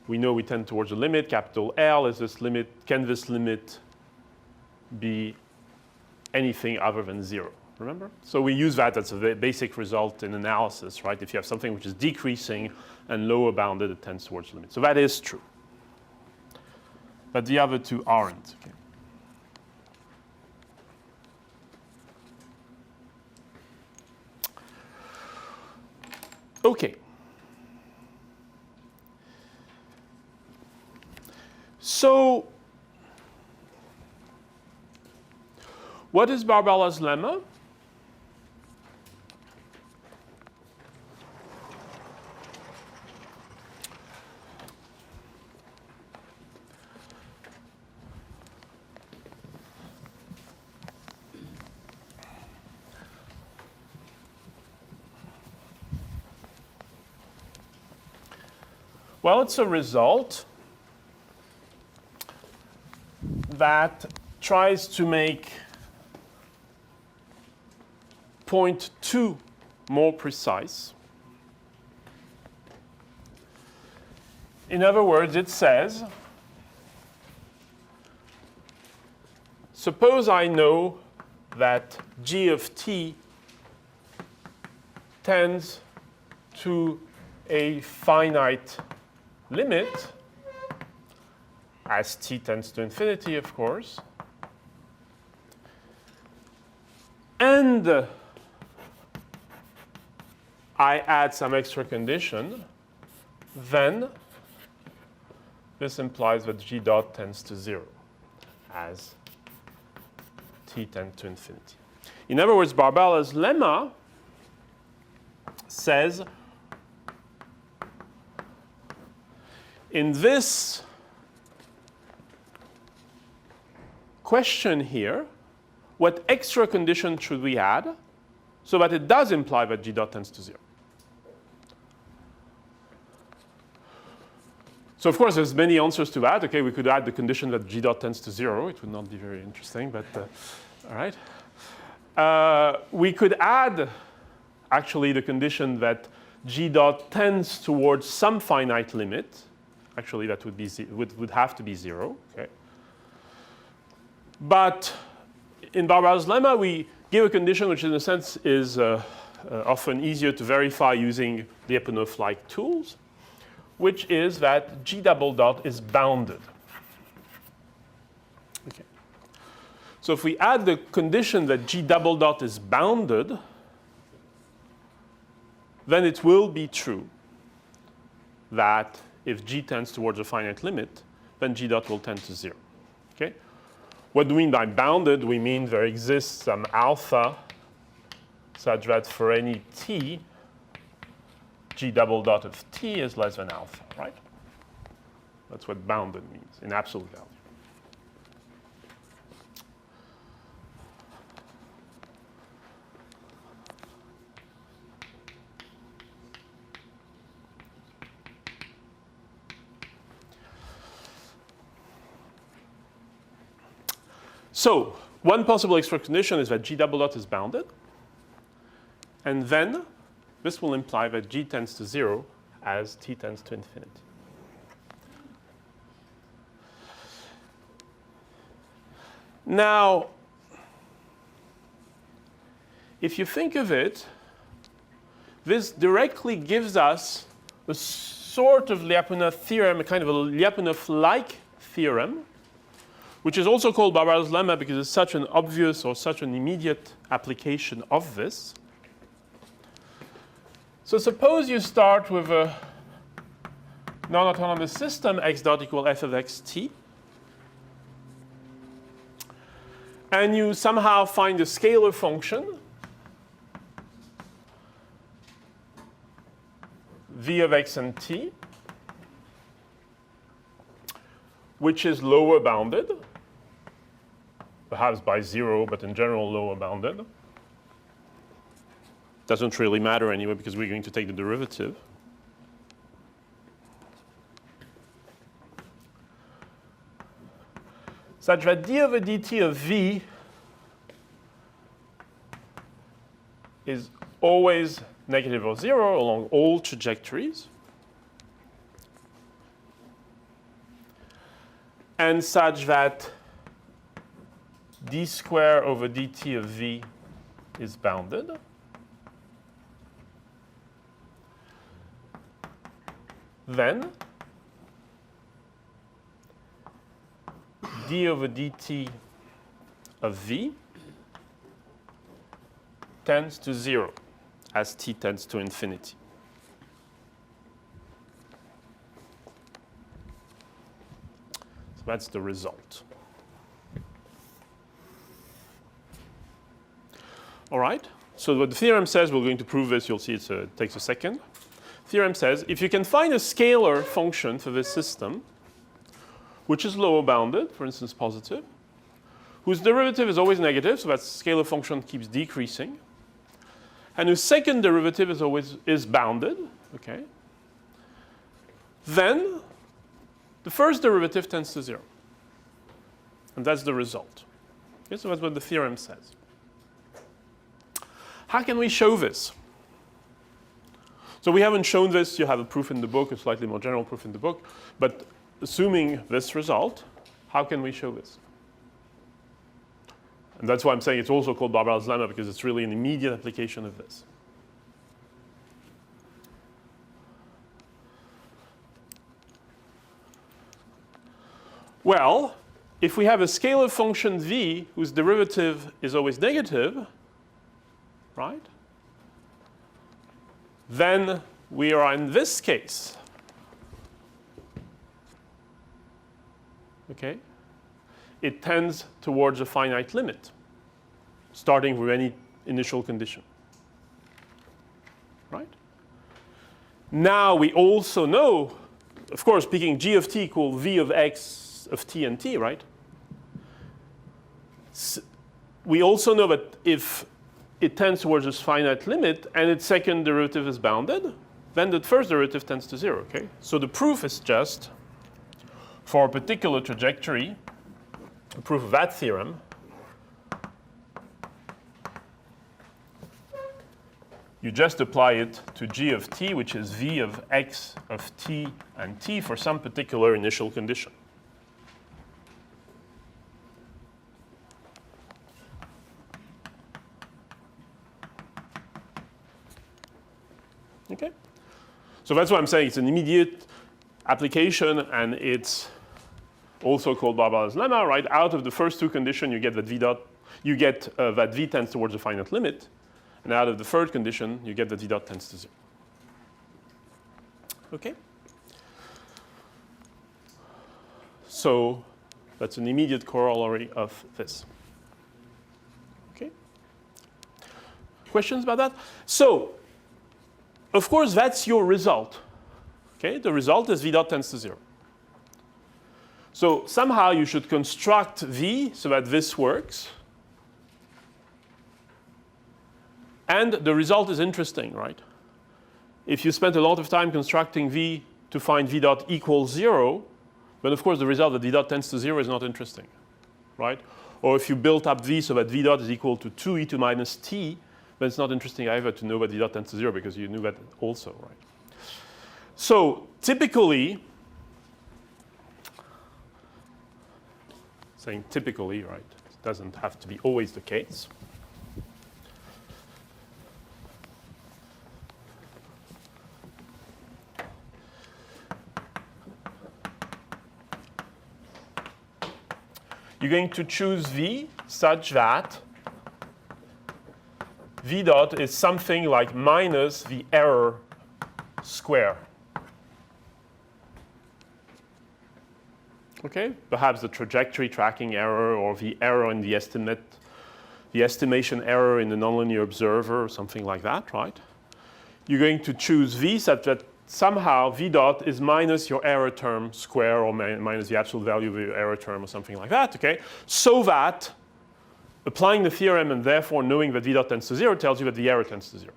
Speaker 1: We know we tend towards a limit. Capital L is this limit. Can this limit be anything other than 0? Remember? So we use that as a basic result in analysis, right? If you have something which is decreasing and lower bounded, it tends towards the limit. So that is true. But the other two aren't. Okay. Okay. So, what is Barballa's lemma? Well, it's a result that tries to make point 2 more precise. In other words, it says, suppose I know that g of t tends to a finite limit, as t tends to infinity, of course, and I add some extra condition, then this implies that g dot tends to 0 as t tends to infinity. In other words, Barballa's lemma says in this question here, what extra condition should we add so that it does imply that g dot tends to 0? So of course, there's many answers to that. Okay, we could add the condition that g dot tends to 0. It would not be very interesting, but all right. We could add actually the condition that g dot tends towards some finite limit. Actually, that would be would have to be 0. Okay. But in Barballa's lemma, we give a condition which, in a sense, is often easier to verify using Lyapunov-like tools, which is that g double dot is bounded. Okay. So if we add the condition that g double dot is bounded, then it will be true that if g tends towards a finite limit, then g dot will tend to 0. Okay? What do we mean by bounded? We mean there exists some alpha such that for any t, g double dot of t is less than alpha, right? That's what bounded means in absolute value. So one possible extra condition is that g double dot is bounded. And then this will imply that g tends to 0 as t tends to infinity. Now, if you think of it, this directly gives us a sort of Lyapunov theorem, a kind of a Lyapunov-like theorem, which is also called Barbaro's lemma because it's such an obvious or such an immediate application of this. So suppose you start with a non-autonomous system, x dot equal f of xt, and you somehow find a scalar function v of x and t, which is lower bounded, perhaps by 0, but in general lower bounded. Doesn't really matter anyway because we're going to take the derivative. Such that d over dt of v is always negative or 0 along all trajectories. And such that d square over dt of v is bounded. Then d over dt of v tends to 0 as t tends to infinity. So that's the result. All right. So what the theorem says, we're going to prove this. You'll see it takes a second. Theorem says if you can find a scalar function for this system, which is lower bounded, for instance positive, whose derivative is always negative, so that scalar function keeps decreasing, and whose second derivative is bounded, okay, then the first derivative tends to 0. And that's the result. Okay, so that's what the theorem says. How can we show this? So we haven't shown this. You have a proof in the book, a slightly more general proof in the book. But assuming this result, how can we show this? And that's why I'm saying it's also called Barbaro's lemma, because it's really an immediate application of this. Well, if we have a scalar function v whose derivative is always negative, right? Then we are in this case. Okay? It tends towards a finite limit, starting with any initial condition. Right? Now we also know, of course, speaking g of t equal v of x of t and t, right? We also know that if it tends towards this finite limit and its second derivative is bounded, then the first derivative tends to 0, okay? So the proof is just for a particular trajectory, the proof of that theorem, you just apply it to g of t, which is v of x of t and t for some particular initial condition. Okay? So that's why I'm saying it's an immediate application, and it's also called Barbaro's lemma, right? Out of the first two conditions, you get that v dot, you get that v tends towards a finite limit, and out of the third condition, you get that v dot tends to 0. Okay? So that's an immediate corollary of this. Okay? Questions about that? So of course, that's your result. Okay, the result is v dot tends to 0. So somehow you should construct v so that this works. And the result is interesting, right? If you spent a lot of time constructing v to find v dot equals 0, then of course the result that v dot tends to 0 is not interesting, right? Or if you built up v so that v dot is equal to 2e to minus t, then it's not interesting either to know that v dot tends to 0 because you knew that also, right? So typically, saying typically, right, it doesn't have to be always the case. You're going to choose v such that v dot is something like minus the error square. Okay, perhaps the trajectory tracking error or the error in the estimation error in the nonlinear observer or something like that, right? You're going to choose v such that somehow v dot is minus your error term square or minus the absolute value of your error term or something like that, okay? So that applying the theorem and therefore knowing that v dot tends to 0 tells you that the error tends to 0,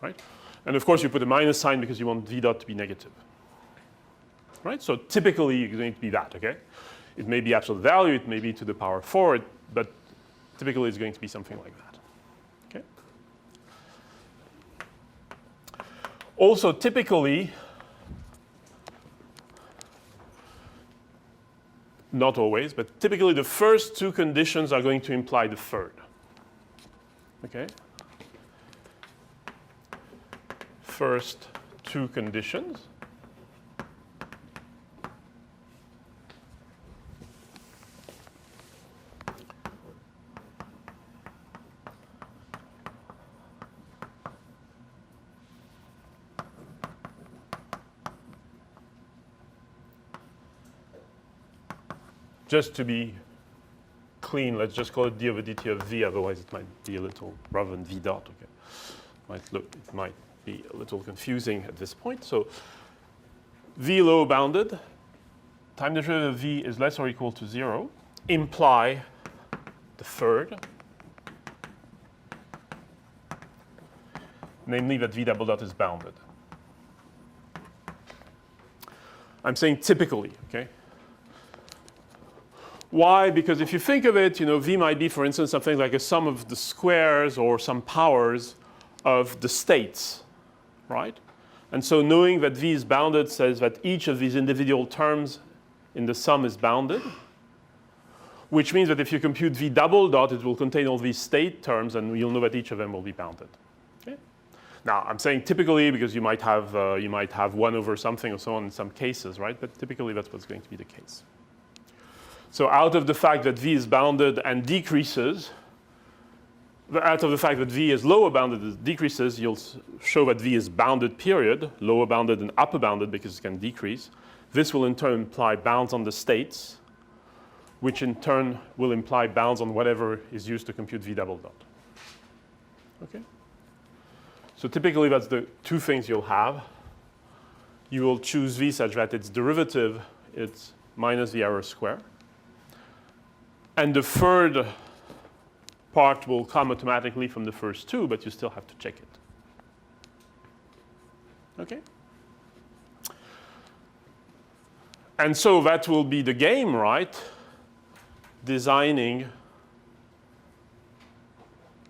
Speaker 1: right? And of course you put a minus sign because you want v dot to be negative, right? So typically it's going to be that, okay? It may be absolute value, it may be to the power 4, but typically it's going to be something like that, okay? Also, typically, not always, but typically the first two conditions are going to imply the third. Okay? First two conditions. Just to be clean, let's just call it d over dt of v, otherwise it might be a little, rather than v dot, okay. It might be a little confusing at this point. So v low bounded, time derivative of v is less or equal to 0, imply the third, namely that v double dot is bounded. I'm saying typically, okay? Why? Because if you think of it, v might be, for instance, something like a sum of the squares or some powers of the states, right? And so knowing that v is bounded says that each of these individual terms in the sum is bounded, which means that if you compute v double dot, it will contain all these state terms, and you'll know that each of them will be bounded. Okay? Now, I'm saying typically because you might have 1 over something or so on in some cases, right? But typically that's what's going to be the case. So out of the fact that v is bounded and decreases, out of the fact that v is lower bounded and decreases, you'll show that v is bounded period, lower bounded and upper bounded because it can decrease. This will in turn imply bounds on the states, which in turn will imply bounds on whatever is used to compute v double dot. Okay? So typically that's the two things you'll have. You will choose v such that its derivative is minus the error square. And the third part will come automatically from the first two, but you still have to check it. Okay? And so that will be the game, right? Designing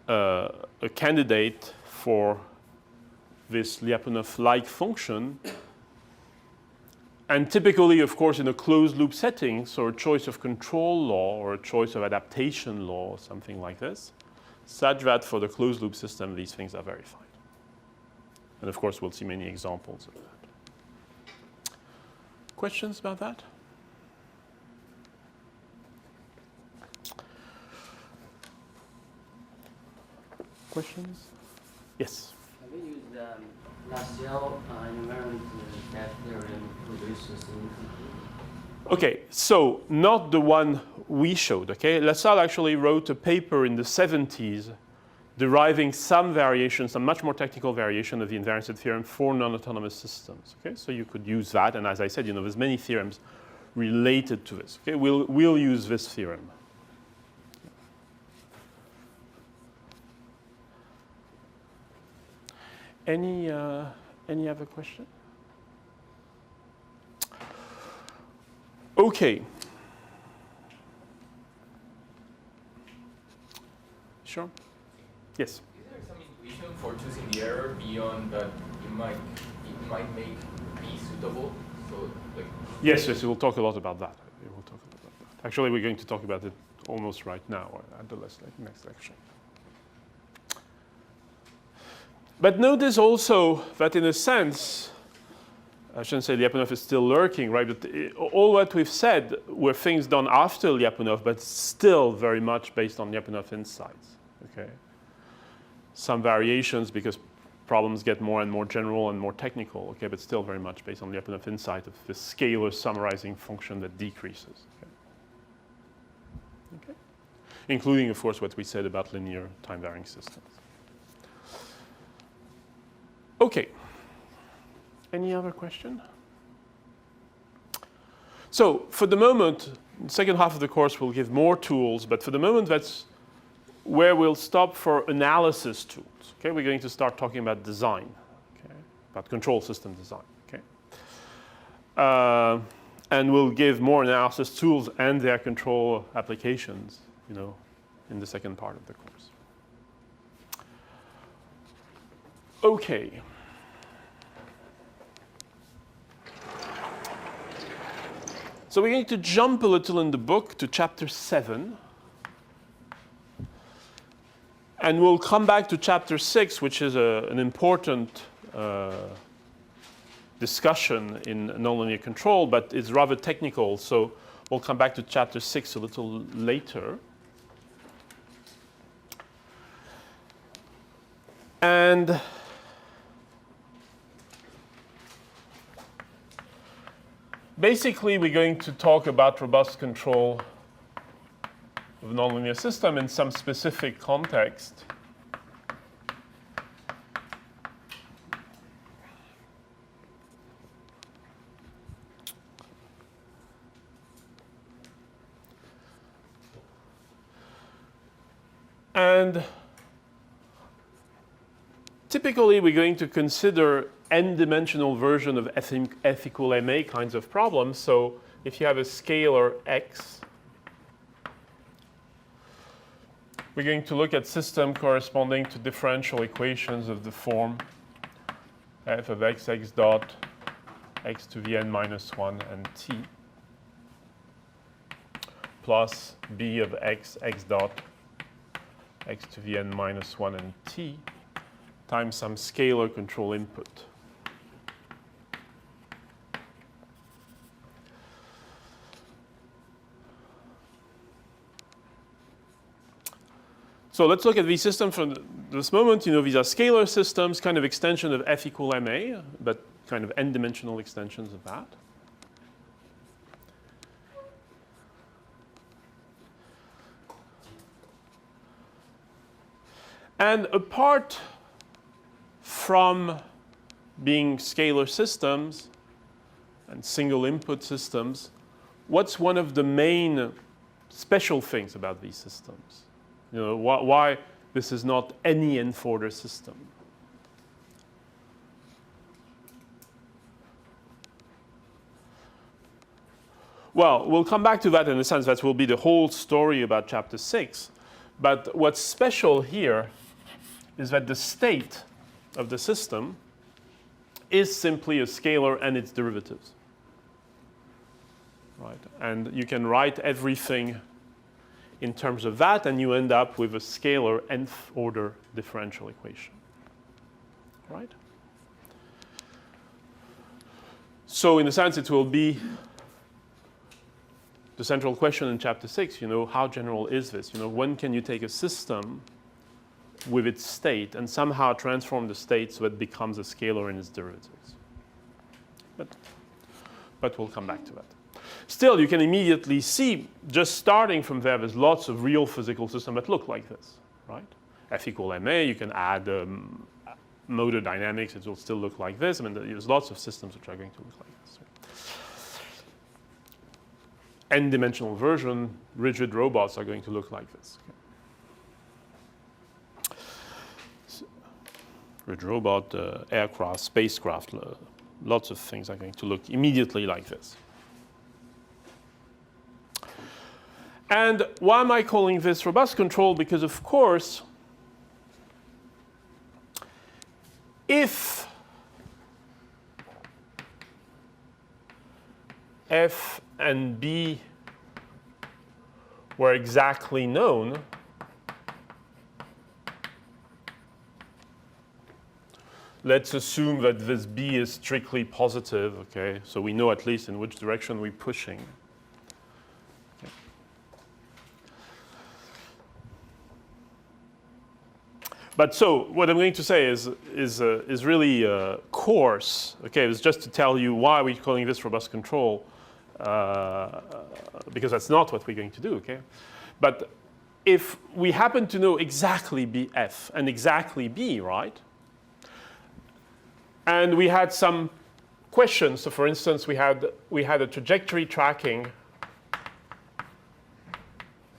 Speaker 1: a candidate for this Lyapunov-like function. And typically, of course, in a closed loop setting, so a choice of control law or a choice of adaptation law or something like this, such that for the closed loop system, these things are verified. And of course, we'll see many examples of that. Questions about that? Questions? Yes?
Speaker 3: Have you used Lassiel invariant gap theorem to reduce this incomplete?
Speaker 1: Okay, so not the one we showed, okay? Lassalle actually wrote a paper in the 70s deriving some variation, some much more technical variation of the invariance theorem for non-autonomous systems. Okay, so you could use that, and as I said, there's many theorems related to this. Okay, we'll use this theorem. Any other question? Okay. Sure. Yes.
Speaker 4: Is there some intuition for choosing the error beyond that it might make B suitable? So like
Speaker 1: Yes, we'll talk a lot about that. Actually, we're going to talk about it almost right now at the next lecture. But notice also that in a sense, I shouldn't say Lyapunov is still lurking, right? But all what we've said were things done after Lyapunov, but still very much based on Lyapunov insights. Okay. Some variations because problems get more and more general and more technical. Okay, but still very much based on Lyapunov insight of the scalar summarizing function that decreases. Okay. Okay. Including, of course, what we said about linear time-varying systems. Okay. Any other question? So for the moment, the second half of the course will give more tools, but for the moment that's where we'll stop for analysis tools. Okay, we're going to start talking about design, okay, about control system design. Okay, and we'll give more analysis tools and their control applications, in the second part of the course. Okay. So we're going to jump a little in the book to chapter 7. And we'll come back to chapter 6, which is an important discussion in nonlinear control, but it's rather technical. So we'll come back to chapter 6 a little later. And basically, we're going to talk about robust control of a nonlinear system in some specific context. And typically, we're going to consider n-dimensional version of F equal ma kinds of problems. So if you have a scalar x, we're going to look at system corresponding to differential equations of the form f of x dot x to the n minus 1 and t plus b of x dot x to the n minus 1 and t times some scalar control input. So let's look at these systems from this moment. These are scalar systems, kind of extension of F equal ma, but kind of n-dimensional extensions of that. And apart from being scalar systems and single input systems, what's one of the main special things about these systems? Why this is not any n-order system? Well, we'll come back to that in a sense. That will be the whole story about chapter 6. But what's special here is that the state of the system is simply a scalar and its derivatives. Right? And you can write everything in terms of that, and you end up with a scalar nth order differential equation. Right? So in a sense, it will be the central question in chapter 6, how general is this? When can you take a system with its state and somehow transform the state so it becomes a scalar in its derivatives? But we'll come back to that. Still, you can immediately see, just starting from there's lots of real physical systems that look like this, right? F equal ma. You can add motor dynamics. It will still look like this. I mean, there's lots of systems which are going to look like this. N-dimensional version, rigid robots are going to look like this. Okay. So, rigid robot, aircraft, spacecraft, lots of things are going to look immediately like this. And why am I calling this robust control? Because of course, if F and B were exactly known, let's assume that this B is strictly positive, okay? So we know at least in which direction we're pushing. Okay. But so what I'm going to say is really coarse, okay? It's just to tell you why we're calling this robust control. Because that's not what we're going to do, okay? But if we happen to know exactly BF and exactly B, right? And we had some questions. So for instance, we had a trajectory tracking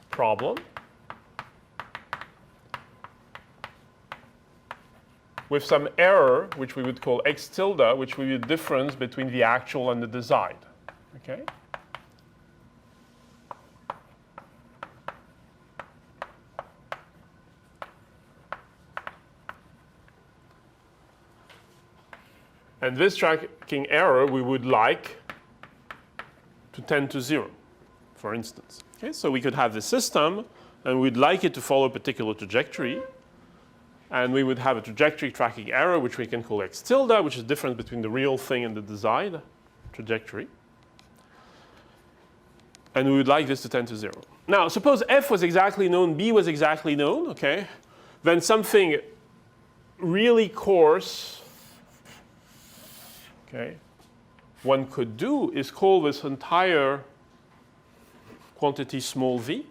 Speaker 1: problem with some error, which we would call x tilde, which would be the difference between the actual and the desired. Okay. And this tracking error we would like to tend to 0, for instance. Okay, so we could have this system, and we'd like it to follow a particular trajectory. And we would have a trajectory tracking error, which we can call x tilde, which is the difference between the real thing and the desired trajectory. And we would like this to tend to 0. Now, suppose F was exactly known, B was exactly known, okay? Then something really coarse, okay, one could do is call this entire quantity small v.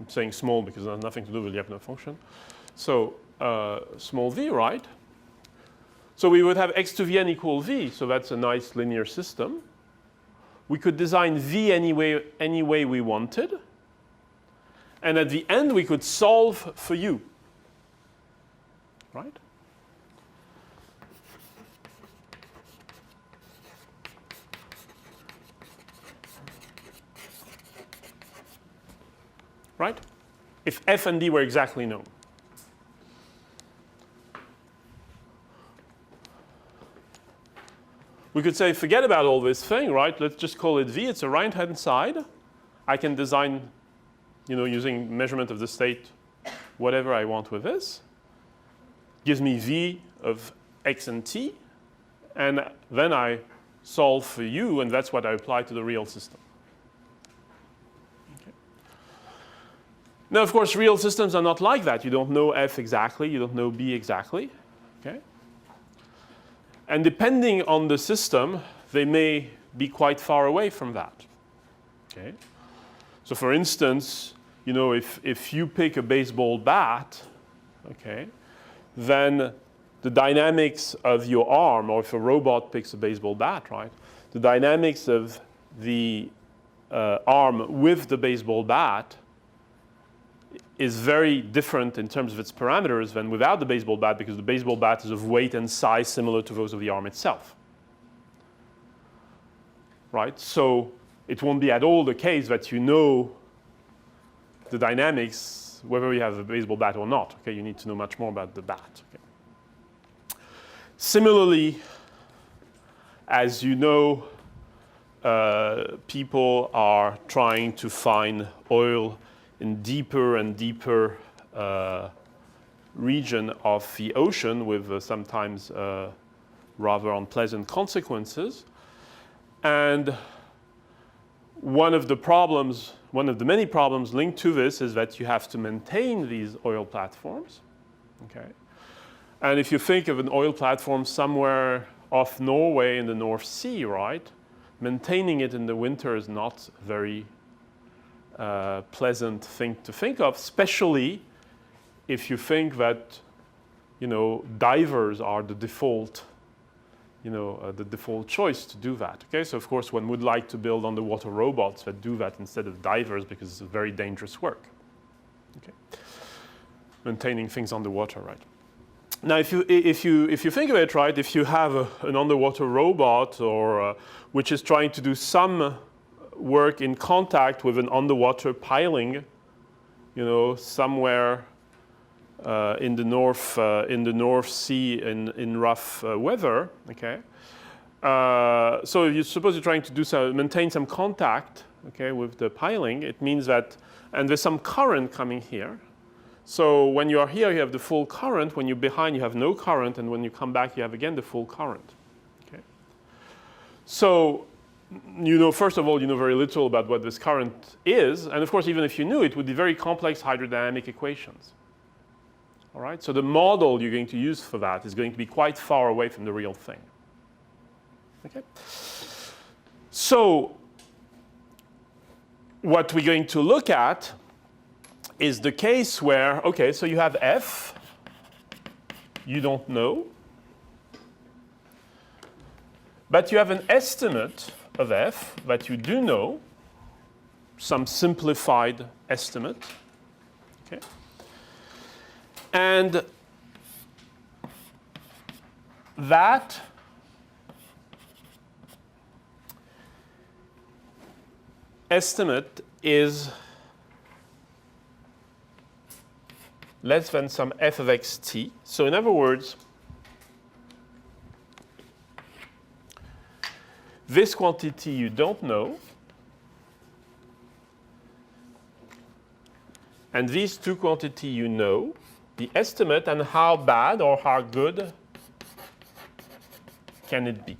Speaker 1: I'm saying small because it has nothing to do with the Lyapunov function. So small v, right? So we would have x to the n equal v, so that's a nice linear system. We could design v any way we wanted. And at the end, we could solve for u. Right? Right? If f and d were exactly known. We could say, forget about all this thing, right? Let's just call it v. It's a right-hand side. I can design, using measurement of the state, whatever I want with this. Gives me v of x and t. And then I solve for u, and that's what I apply to the real system. Okay. Now, of course, real systems are not like that. You don't know f exactly. You don't know b exactly. Okay? And depending on the system, they may be quite far away from that. Okay? So for instance, if you pick a baseball bat, okay, then the dynamics of your arm, or if a robot picks a baseball bat, right, the dynamics of the arm with the baseball bat is very different in terms of its parameters than without the baseball bat, because the baseball bat is of weight and size similar to those of the arm itself. Right? So it won't be at all the case that you know the dynamics whether you have a baseball bat or not. Okay? You need to know much more about the bat. Okay? Similarly, as you know, people are trying to find oil in deeper and deeper region of the ocean with sometimes rather unpleasant consequences. And one of the many problems linked to this is that you have to maintain these oil platforms. Okay? And if you think of an oil platform somewhere off Norway in the North Sea, right, maintaining it in the winter is not very pleasant thing to think of, especially if you think that, divers are the default, the default choice to do that. Okay, so of course one would like to build underwater robots that do that instead of divers because it's a very dangerous work. Okay, maintaining things underwater, right? Now, if you think of it, right, if you have an underwater robot or which is trying to do some work in contact with an underwater piling, somewhere in the North Sea in rough weather, okay. So you suppose you're trying to maintain some contact, okay, with the piling. It means that, and there's some current coming here. So when you are here, you have the full current. When you're behind, you have no current, and when you come back, you have again the full current. Okay. So first of all, you know very little about what this current is, and of course, even if you knew, it would be very complex hydrodynamic equations. All right. So the model you're going to use for that is going to be quite far away from the real thing. Okay. So what we're going to look at is the case where, okay, so you have F, you don't know, but you have an estimate of F that you do know, some simplified estimate, okay? And that estimate is less than some f of xt. So in other words, this quantity you don't know, and these two quantities you know, the estimate and how bad or how good can it be.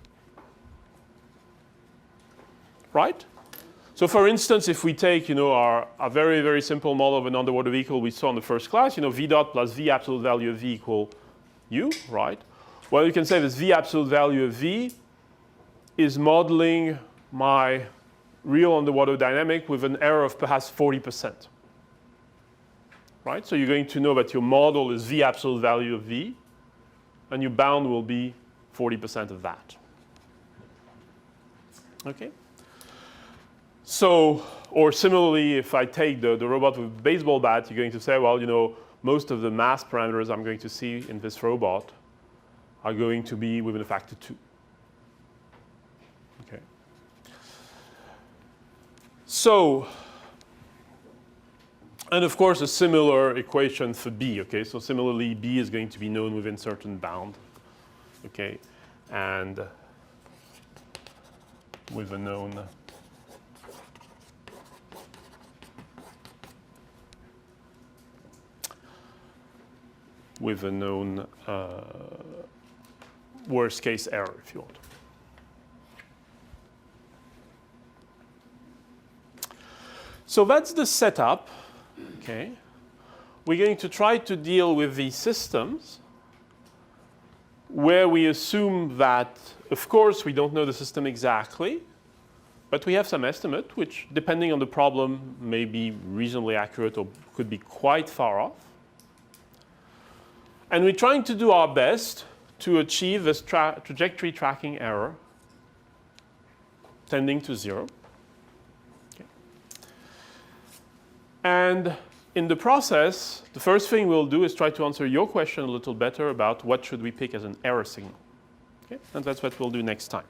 Speaker 1: Right? So for instance, if we take, our very, very simple model of an underwater vehicle we saw in the first class, v dot plus v absolute value of v equal u, right? Well, you can say this v absolute value of v is modeling my real underwater dynamic with an error of perhaps 40%. Right? So you're going to know that your model is v absolute value of v, and your bound will be 40% of that. Okay? So, or similarly, if I take the robot with a baseball bat, you're going to say, well, most of the mass parameters I'm going to see in this robot are going to be within a factor 2. Okay. So, and of course, a similar equation for B, okay? So similarly, B is going to be known within certain bound, okay? And with a known worst case error, if you want. So that's the setup, okay? We're going to try to deal with these systems where we assume that, of course, we don't know the system exactly, but we have some estimate, which, depending on the problem, may be reasonably accurate or could be quite far off. And we're trying to do our best to achieve this trajectory tracking error tending to 0. Okay. And in the process, the first thing we'll do is try to answer your question a little better about what should we pick as an error signal. Okay? And that's what we'll do next time.